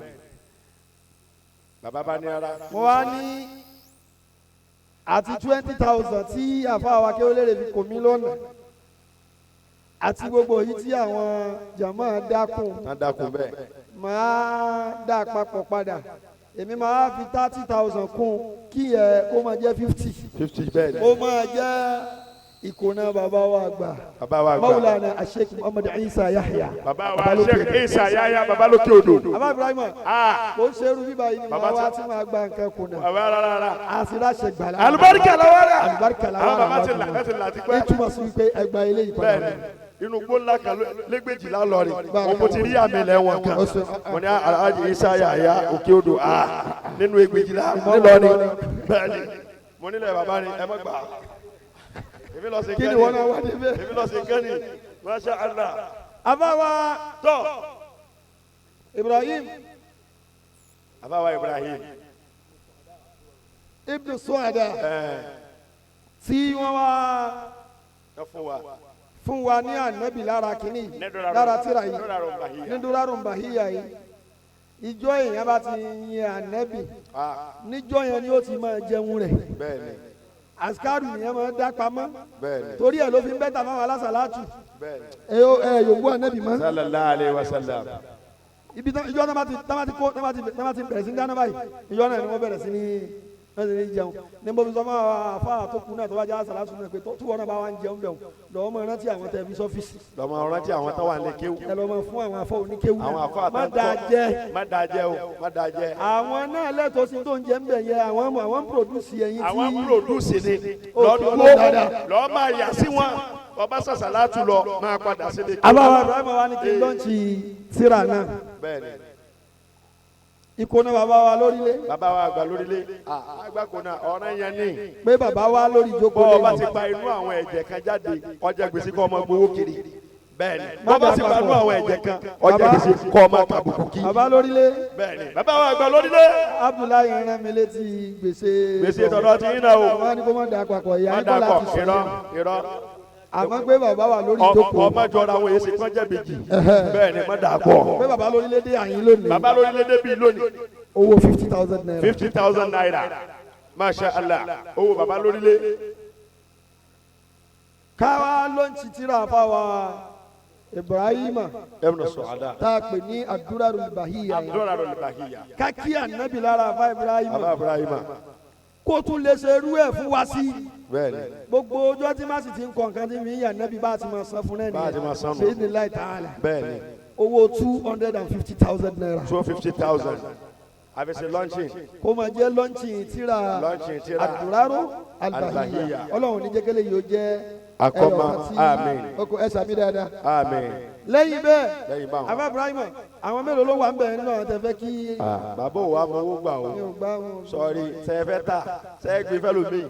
bàbá bá ní ara. mo wá ní àti 20,000 tí àfáà kéwúlérè fi kò mí lọ́nà àti gbogbo yìí tí àwọn jàmáà dákún má dákun bẹ́ẹ̀. máa dá papọ̀ padà èmi máa fi 30,000 kún kí ẹ kó máa jẹ́ 50. 50 bẹ́ẹ̀ ni. ó máa jẹ́ ìkóná bàbá wa àgbà bàbá wa gbà. Maulana Sheikh Muhammad Isa Yahya. bàbá wa Sheikh Isa Yahya bàbá lókè odò. bàbá Ibrahima kò ń ṣerú bíbá yìí ni màá wá tí màá gba nǹkan kùnà. bàbá rárá. àṣírà ṣe gbàlá. alibarika lọ́wọ́ rẹ̀. alibarika lọ́wọ́ àwọn bàbá ti rẹ̀. là ti là ti pẹ́. ìtumọ̀ sí wípé ẹgbà ilé ìpadà. bẹ́ẹ̀ni inú gbóńlá kan lẹ́gbẹ̀jìlá lọ́ọ̀rì wọn mo ti rí àmì ilẹ̀ wọn kan mo ní Alhaji Isa Yahya òkè odò nínú ẹgbẹ̀jìlá nílọrin bẹ́ẹ̀ni mo nílẹ̀ bàbá ni ẹ má gbà èmi lọ sí kí ni kẹ́ni wọ́n náà wá débẹ̀. èmi lọ sí kẹ́ni masha Allah àbáwá tọ́ Ibrahim àbáwá Ibrahim ibn Suada tí wọ́n wá ẹ fún wa fún wa ní ànábì lára kínní lára tíra yìí ní dúrárùn bàhíyà yìí ìjọ èèyàn bá ti yin ànábì níjọ yẹn ni ó ti máa jẹun rẹ̀ bẹ́ẹ̀ni àsìkárù yẹn máa ń dá pamọ́ bẹ́ẹ̀ni torí ẹ̀ ló fi ń bẹ́tà fáwọn alásàlátù bẹ́ẹ̀ni. ẹ yòówù ànábì mọ́. sallallahu alayhi wa sallam. ibi ìjọ náà ti bẹ̀rẹ̀ sí ní dáná báyìí ìjọ náà ni wọ́n bẹ̀rẹ̀ sí ní jẹun ní mo fi sọ fún àwọn afá tó kù náà tó bá jẹ́ àsàlátù náà pé tó wọ́n náà bá wá ń jẹun bẹ̀rù lọ́wọ́ mọ̀ rántí àwọn tẹ̀lifí sọ́fíìsì. lọ́mọ rántí àwọn tó wà ní kéwù. ẹ lọ́ mọ̀ fún àwọn afọ oníkéwù àwọn afọ má àtàkọ́ dáa jẹ́. má dáa jẹ́ o má dáa jẹ́. àwọn náà lẹ́tọ̀ọ́ sí tó ń jẹ́ ń bẹ̀ yẹ àwọn ń pòdùsì ẹ̀yìn tí. àwọn pòdùsì ni lọ́ọ́ máa yà sí wọn ọba sàṣàlátù lọ máa padà sílé. àbáwá ibrahim wa ní kí n lọ́ọ̀tì síra náà. bẹ́ẹ̀ni. ikú náà bàbá wa lórílẹ̀. bàbá wa àgbà lórílẹ̀ àgbàkọ náà ọ̀ràn yẹn ní. pé bàbá wa lórí ìjókòó bọ́ lẹ́yìn. ọba ti pa inú àwọn ẹ̀jẹ̀ kan jáde ọjà gbèsè kọ́ ọmọ gbowó kiri. bẹ́ẹ̀ni bọ́ba ti pa inú àwọn ẹ̀jẹ̀ kan ọjà gbèsè kọ́ ọmọ tàbùkù kí. bàbá lórílẹ̀. bẹ́ẹ̀ni bàbá wa àgbà lórílẹ̀. abdullahi rán mi létí gbèsè. gbèsè tọ̀dọ̀ ti yín náà o. wọ́n ní kó má dà papọ̀ ìyá má ń bọ̀ dàpọ̀ láti sọ. irọ́ àmọ́ pé bàbá wa lórí ìjókòó. ọmọ jọra àwọn èsì kan jẹ́ méjì. bẹ́ẹ̀ni má dàpọ̀. pé bàbá lórílẹ̀ dé àyín lónìí. bàbá lórílẹ̀ dé bíi lónìí. owó 50,000 naira. 50,000 naira masha allah owó baba lórílẹ̀. káwa ló ń titira fáwa ibrahima ibn suada. tá a pè ní abdurarul bahiya yẹn. abdurarul bahiya. kákí ànábì lára afa ibrahima. baba ibrahima. kó tún lè ṣe irú ẹ̀ fún wa sí. bẹ́ẹ̀ni. gbogbo ọjọ́ tí má sì ti ń kọ̀ nǹkan tí mi ń yà ànábì bá a ti máa san fún náà nìyẹn. bá a ti máa san nù. ṣe é ní láì tààlà. bẹ́ẹ̀ni. owó 250,000 naira. 250,000. àbẹ̀sẹ̀ lọ́nchìn. kó máa jẹ́ lọ́ńchìn tíra àdúrárò àlùbáhíyà ọlọ́run ní jẹ́kẹ́lẹ́ yìí ó jẹ́ àkọ́mọ àmín. ọkọ̀ ẹ̀ sàmì dáadáa. àmín. lẹ́yìn bẹ́ẹ̀ lẹ́yìn báwọn. àbá ibrahima àwọn mélòó ló wà ń bẹ̀ nínú àwọn tẹ̀fẹ́ kí. bàbá òwò amọ̀wó gbà o. mi ò gbá wọn. sọrí sẹ́fẹ́ ta sẹ́gbẹ́ fẹ́ lómi.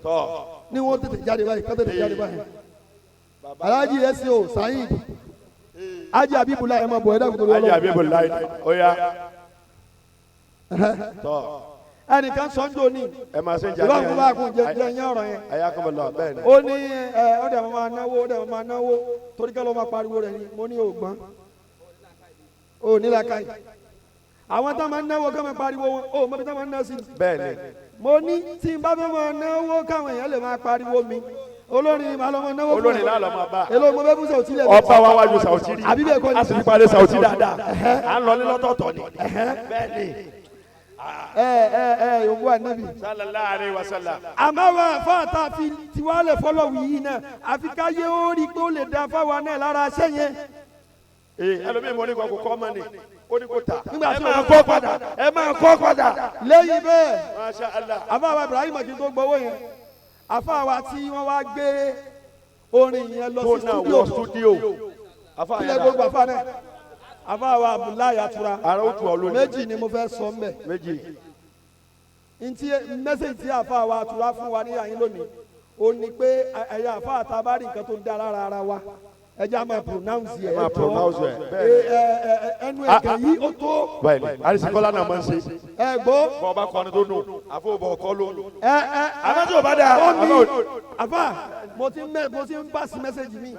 tọ́. ní wọ́n tètè jáde báyìí kọ́ tètè jáde báyìí. alhaji S.O. Saheed Haji Abibulayi ẹ̀ máa bọ̀ ẹ̀ dàgbò tó lọ́wọ́. Haji Abibulayi ó yá. tọ́. ẹnìkan sọ́njọ́ ní. ẹ máa ṣe ń jà ní ìbá fún bá kún jẹ yẹn ọ̀rọ̀ yẹn. ẹ̀yà kọ́mọ lọ bẹ́ẹ̀ ni. ó ní ó dẹ̀ máa náwó ó dẹ̀ máa náwó torí kẹ́ ló máa pariwo rẹ̀ ni mo ní ògbọ́n ó nílà káyì. àwọn tá máa náwó ká máa pariwo wọn ó mọ̀bí tá máa ná sí. bẹ́ẹ̀ ni. mo ní tí n bá fẹ́ máa náwó káwọn èèyàn lè máa pariwo mi olórin màá lọ máa náwó fún olórin náà lọ máa bá. èlò mo fẹ́ fún Sauty lẹ̀. ọba wa wájú Sauty rí. àbí bẹ́ẹ̀ kọ́ ni. a sì fi parí Sauty dáadáa. à ń lọ ní lọ́tọ̀ọ̀tọ̀ ni. bẹ́ẹ̀ ni. yòówù ànábì. sallallahu alaihi wasallam. àmọ́ wa fáta fi tiwálẹ̀ fọlọ́wù yìí náà àfi ká yé ó rí i pé ó lè da fáwa náà lára aṣẹ́ yẹn. ẹlòmíì mo ní kò kọ́ ọmọ ni ó ní kò ta. nígbà tí ẹ máa kọ́ padà ẹ máa kọ́ padà. lẹ́yìn bẹ́ẹ̀ masha allah. àfáàwá Ibrahim kí n tó gbowó yẹn àfáàwá tí wọ́n wá gbé orin yẹn lọ sí studio. kílẹ̀ gbogbo àfáà náà àfáàwá Abdullahi Atura ara ó tu ọ lónìí. méjì ni mo fẹ́ sọ mbẹ̀. méjì. ntí mẹ́sẹ̀jì tí àfáàwá Atura fún wa ní àyín lónìí ó ní pé ẹ̀yà àfáà tá a bá rí nǹkan tó ń dá lára ara wa ẹ jẹ́ a máa pronounce yẹ máa pronounce ẹ. ẹnu ẹ̀gàn yìí ó tó. bẹ́ẹ̀ni arísíkọ́lá náà máa ń ṣe. ẹ gbọ́. bọ́ ọba kọ́ni tó nù àfọwọ́bọ̀ ọkọ ló. àmọ́ tí o bá dáa. àfà mo ti ń pass message mi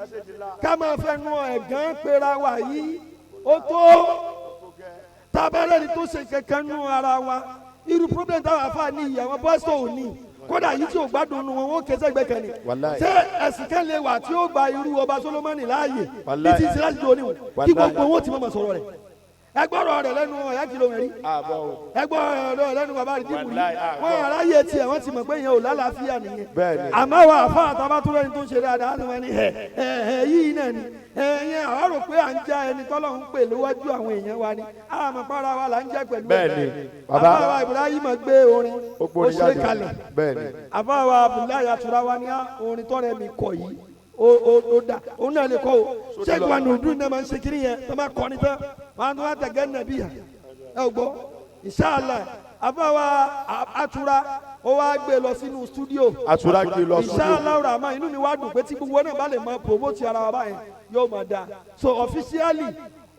ká máa fẹnu ẹ̀gàn pera wa yìí ó tó. tábàlẹ́ ni tó ṣe kankan nù ara wa irú problem táwọn àfà ní ìyàwó pásítọ̀ ò ní kódà yìí tí o gbádùn nu wọn wọn kẹsẹ gbẹ kẹni ṣé ẹsìn kan lè wà tí ó gba irú ọba Solomoni láàyè ní ti ṣe láti dòní o kí gbogbo wọn ti mọ̀ sọ̀rọ̀ rẹ̀ ẹgbọ́rọ̀ rẹ̀ lẹ́nu ọ̀yá kìlọ̀ mẹ́rin ẹgbọ́rọ̀ rẹ̀ lẹ́nu bàbá rẹ̀ dìbò yìí wọ́n yàrá yé tiẹ̀ wọ́n ti mọ̀ pé yẹn ò lálàáfíà nìyẹn àmọ́ wa àfa àtàbátúrẹ́ ni tó ń ṣe dáadáa ni wọ́n ní yìí náà ni ẹ̀yẹn àwọn rò pé à ń já ẹni tọ́lọ̀ ń pè lówájú àwọn èèyàn wa ni àmọ́ para wa là ń jẹ́ pẹ̀lú bẹ́ẹ̀ni bàbá wa Ibrahim gbé orin ó ṣe kalẹ̀ bẹ́ẹ̀ni àbá wa Abdullahi Atura wa ní orin tọ́rẹ mi kọ yìí ó da òun náà lè kọ́ o ṣé ìwà nùdú náà máa ń ṣe kiri yẹn tó máa kọ́ ni tán wọn tó wá tẹ̀gẹ́ nàbí yà ẹ ò gbọ́ inshallah àbá wa Atura ó wá gbé lọ sínú studio Atura gbé lọ studio inshallah rahman inú mi wá dùn pé tí gbogbo náà bá lè máa promote ara wa báyẹn yóò máa da so officially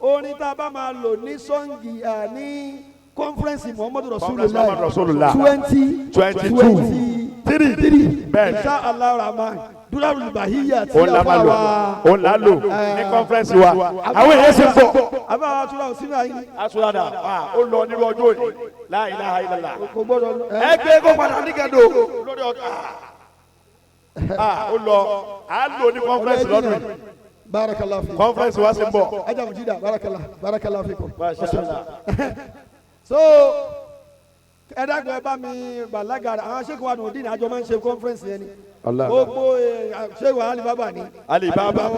orin tá a bá máa lò ní sọ́ǹgì ní conference Muhammadu Rasulullah 2023 inshallah rahman dúràrú Bahiyya tí a bá wa òun là lò ní conference wa àwọn èèyàn ṣe pọ̀. àbá wa Atura ò sínú àyè. Atura dà ó lọ nínú ọjọ́ òní la ilaha illallah. kò gbọ́dọ̀ lọ. ẹ gbé kó padà ní gẹ̀dọ̀ lórí ọ̀gá. ó lọ à ń lò ní conference lọ́dún yìí. barakallahu fi. conference wa ṣe ń bọ̀. ajá mujida barakallahu fi kọ. Masha Allah. so ẹ dákun ẹ bá mi bàlágà àwọn sèkò wa nù dín ní àjọ máa ń ṣe conference yẹn ni. gbogbo sèkò alibaba ni. Alibaba.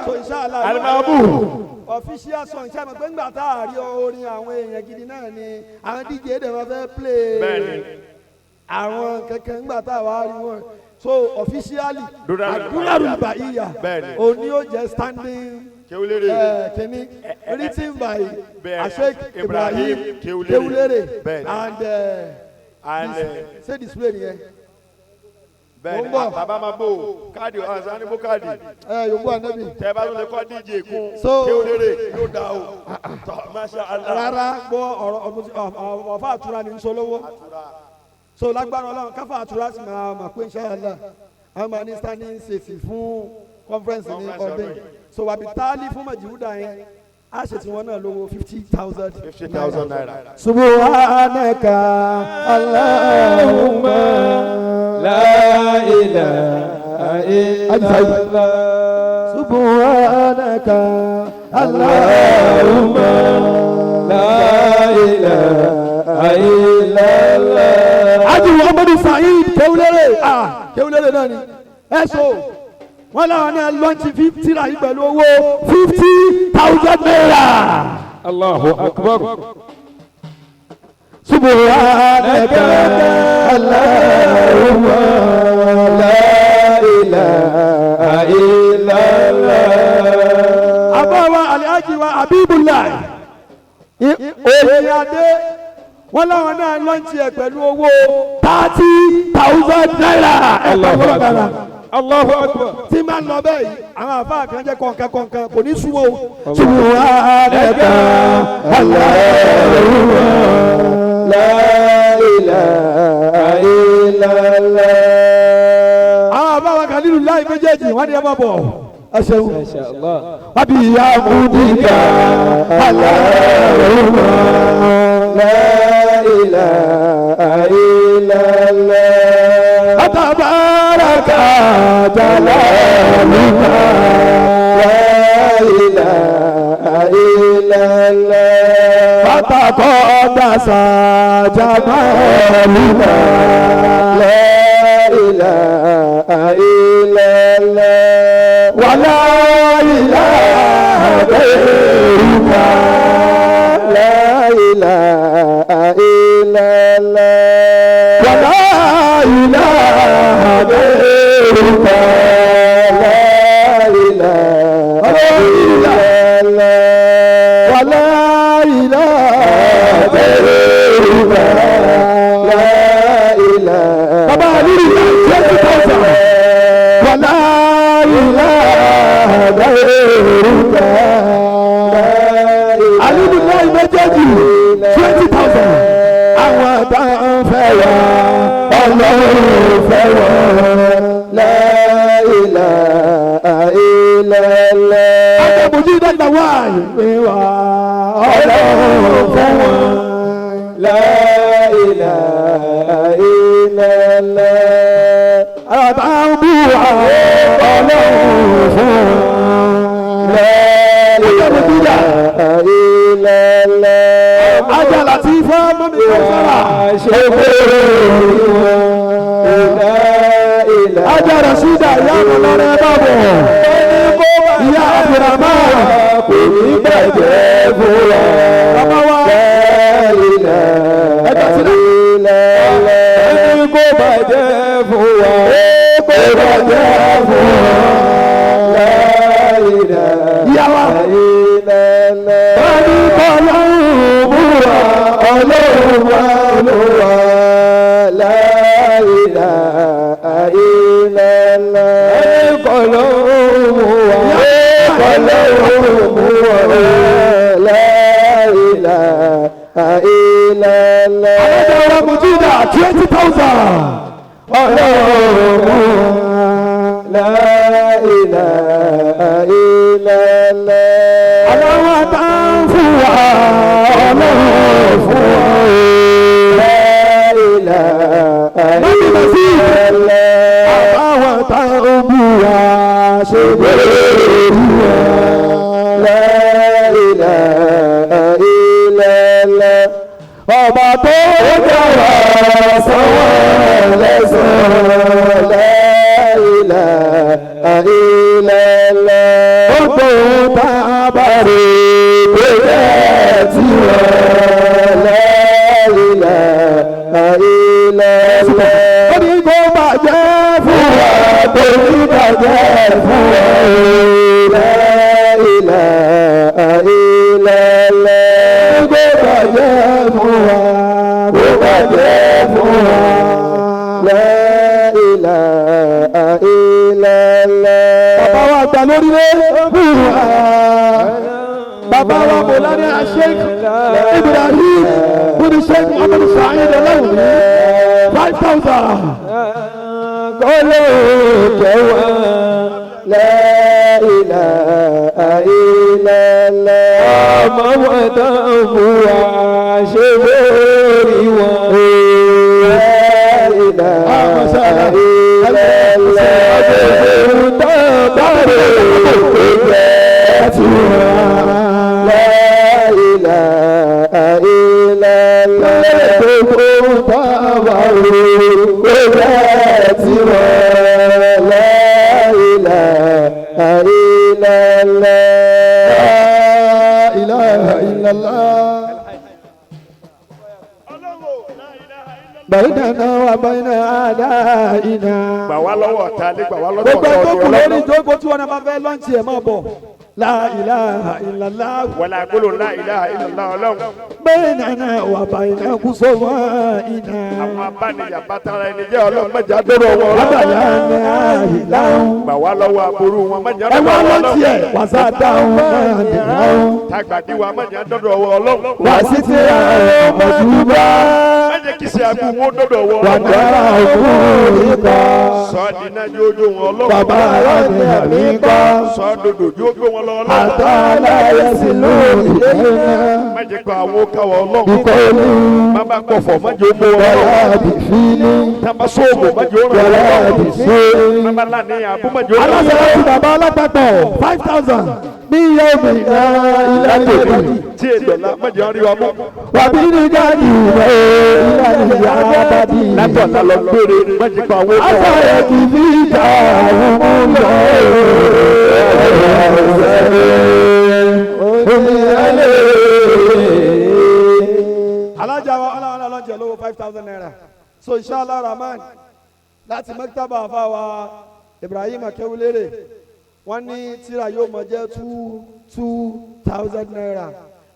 so inshallah. Alibabu. official song ṣe àmọ́ pé ńgbà tá a rí orin àwọn èèyàn gidi náà ni àwọn DJ dẹ̀ wọ́n fẹ́ play. Bẹ́ẹ̀ni. àwọn kankan ńgbà tá a wá rí wọn so officially Dúràrú Ìbàdíyà òní ó jẹ́ standing kìíní written by Sheikh Ibrahim Kewulere and say display nìyẹn. Bẹ́ẹ̀ni bàbá máa bò káàdì ọ̀sán ní bó káàdì. Yòókù ànábì. Tẹ́ bá tún lè kọ́ DJ kún So- Kewulere yóò dá o. Masha Allah. rárá gbọ́ ọ̀rọ̀ ọ̀fà àtúrà ní nsọlọ́wọ́ so lágbára Ọlọ́run káfà àtúrà sì máa pé inshallah àwọn máa ní standing safety fún conference ní ọdún so wàbí táálí fún màjìwúdà yẹn a ṣe tí wọn náà lówó 50,000 50,000 naira. subhanaka Allahumma la ilaha illallah. subhanaka Allahumma la ilaha illallah. Haji Muhammadu Saheed Kewulere Kewulere náà ni ẹ̀sọ́ wọn làwọn náà lọ́ọ̀tì 50 rà yìí pẹ̀lú owó 50,000 naira. Allahu akbar. subhanaka Allahumma la ilaha illallah. àbáwá Alhaji wa Habibullah Oyèadé wọn làwọn náà lọ́ọ̀tì ẹ̀ pẹ̀lú owó 30,000 naira. Allahu akbar. tí máa ń lọ bẹ́ẹ̀ yìí àwọn àfáà kan jẹ́ kọ̀ọ̀kan kò ní súnmọ́ o. subhanaka Allahumma la ilaha illallah. àwọn àfáà wa kan nínú láì méjèèjì wọ́n ní ẹ máa bọ̀ ẹ ṣeun. Masha Allah. wàbí ìyá àmúdíkà Allahumma la ilaha illallah. atabaraka jalaluka la ilaha illallah. fataqaddasa jamaluka la ilaha illallah. wala ilaha ghayruka la ilaha illallah. wala ilaha ghayruka la ilaha illallah. wala ilaha ghayruka. la ilaha Baba Aliyu 20,000. wala ilaha ghayruka. Aliyu láì méjèèjì 20,000. àwọn tá a ń fẹ́ wá Ọlọ́run fẹ́ wá. la ilaha illallah. Adébùjí dàgbà wá ìpè wá Ọlọ́run fẹ́ wá. la ilaha illallah. àwọn tá a ń bú wá Ọlọ́run fún wá. Adébùjí dà ajá láti fọ́ mọ́mí kan sára. ajá rasida ìyá mi lọ́rẹ́ bàbọ̀. ìyá Abdulrahman kò ní bàjẹ́ fún wa. bàbá wa ẹgbẹ́ sílẹ̀. ẹni kò bàjẹ́ fún wa. kò bàjẹ́ fún wa. ìyá wa ẹni kọ́ lọ́rùn búra Ọlọ́run wa lóra. la ilaha illallah. ẹni kọ́ lọ́rùn wa. kọ́ lọ́rùn wa. la ilaha illallah. alájà wa Mujida 20,000. Ọlọ́run wa. la ilaha illallah. aláwọ̀ tá ń fún wa Ọlọ́run fún wa. la ilaha illallah. ọba tó dára sanwó lẹ́sàn-án la ilaha illallah. gbogbo tá a bá rí pé jẹ́ tiwọn la ilaha illallah. ó ní kó bàjẹ́ fún wa tó ní bàjẹ́ fún wa la ilaha illallah. kó bàjẹ́ fún wa kó bàjẹ́ fún wa la ilaha illallah. bàbá wa gbà lórílẹ̀ fún wa. bàbá wa Mọ̀lánà Sheikh Ibrahim bin Sheikh Muhammad Sa'id Al-Alawi 5,000. kọ́lé kẹwàá la ilaha illallah. ọmọ wọn tán fún wa ṣe lórí wọn. la ilaha illallah. ọdún tó bá rè é jẹ́ tiwọn. la ilaha illallah. gbogbo tó bá rè é jẹ́ tiwọn. la ilaha illallah. la ilaha illallah. بيننا وبين أعدائنا. gbà wá lọ́wọ́ ta lé gbà wá lọ́wọ́ gbogbo ẹgbẹ́ kù lórí ìjókòó tí wọn náà bá fẹ́ lọ́ǹtì ẹ̀ máa bọ̀. la ilaha illallah. wàlá gbólò la ilaha illallah ọlọ́run. بيننا وبين خصومائنا. àwọn abániyà bàtàrà ẹni jẹ́ ọlọ́run mẹ́jà dọ́rọ̀ wọn. abàlá ní àhìláhùn. gbà wá lọ́wọ́ aburú wọn mẹ́jà ẹ dọ́rọ̀ wá wọn lọ́ǹtì ẹ̀ wàsá dáhùn máa dìhàhùn. tàgbàdì wa mẹ́jà dọ́rọ̀ wọn ọlọ́run. wàsí ti àárẹ̀ mọ̀júbà. mẹ́jẹ̀ kìí ṣe àbú wọn dọ́dọ̀ wọn. wàdà òkú ìkọ́. sọ́ọ̀dì náà yóò jó wọn ọlọ́run. bàbá aláàbí àmì kọ́. sọ́ọ̀dọ̀dọ̀ yóò gbé wọn lọ ọlọ́run. àtàlà yẹsìn lórí ìlẹ́yìn. mẹ́jẹ̀ kọ́ àwọn káwọ́ ọlọ́run. ikọ̀ olú. bàbá kọ̀fọ̀ mẹ́jẹ̀ ó mú wọn wàlá ọlọ́run. àbìfínì. tàbá sóògùn mẹ́jẹ̀ ó ràn wàlá wọn ọlọ́run. àbìfínì. bàbá láàrin àbú mẹ́jẹ̀ ó ràn wọn aláṣẹ ọlọ́run. láti bàbá alápapọ̀ 5,000 ní iye òmìnira ilẹ̀ tèmi. tí èdòlá mẹ́jẹ̀ ó rí wa mú. wàbí ní gáàdì rẹ̀ ilẹ̀ ìyá bàbí. látọ̀lá lọ gbére mẹ́jẹ̀ kọ́ àwọn ọkọ̀. afárẹ̀ kì í fi ìjà àwọn ọmọ alájà wa ọlọ́run ọlọ́jẹ̀ lówó 5,000 naira. so inshallah rahman láti maktaba àfáwà Ibrahim Akewulere wọ́n ní tíra yóò mọ̀ jẹ́ 2,000 naira.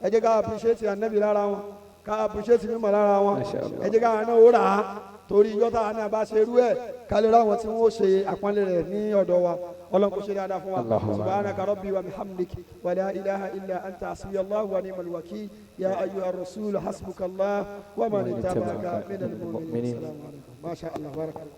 ẹ jẹ́ ká appreciate anabi lára wọn ká appreciate mímọ̀ lára wọn. ẹ jẹ́ ká náà ó rà á torí yọ́tà àná bá ṣe irú ẹ̀ kálí ráwọn tí wọ́n ṣe àpọ́nlé rẹ̀ ní ọ̀dọ̀ wa ọlọ́run kò ṣe dáadáa fún wa. subhanaka rabbi wa bihamdik wa la ilaha illa anta hasbiyallahu wa ni'mal wakil ya ayyuhar rasul hasbukallah wa man ittaba'aka minal mu'minin. ma sha Allah barakallah.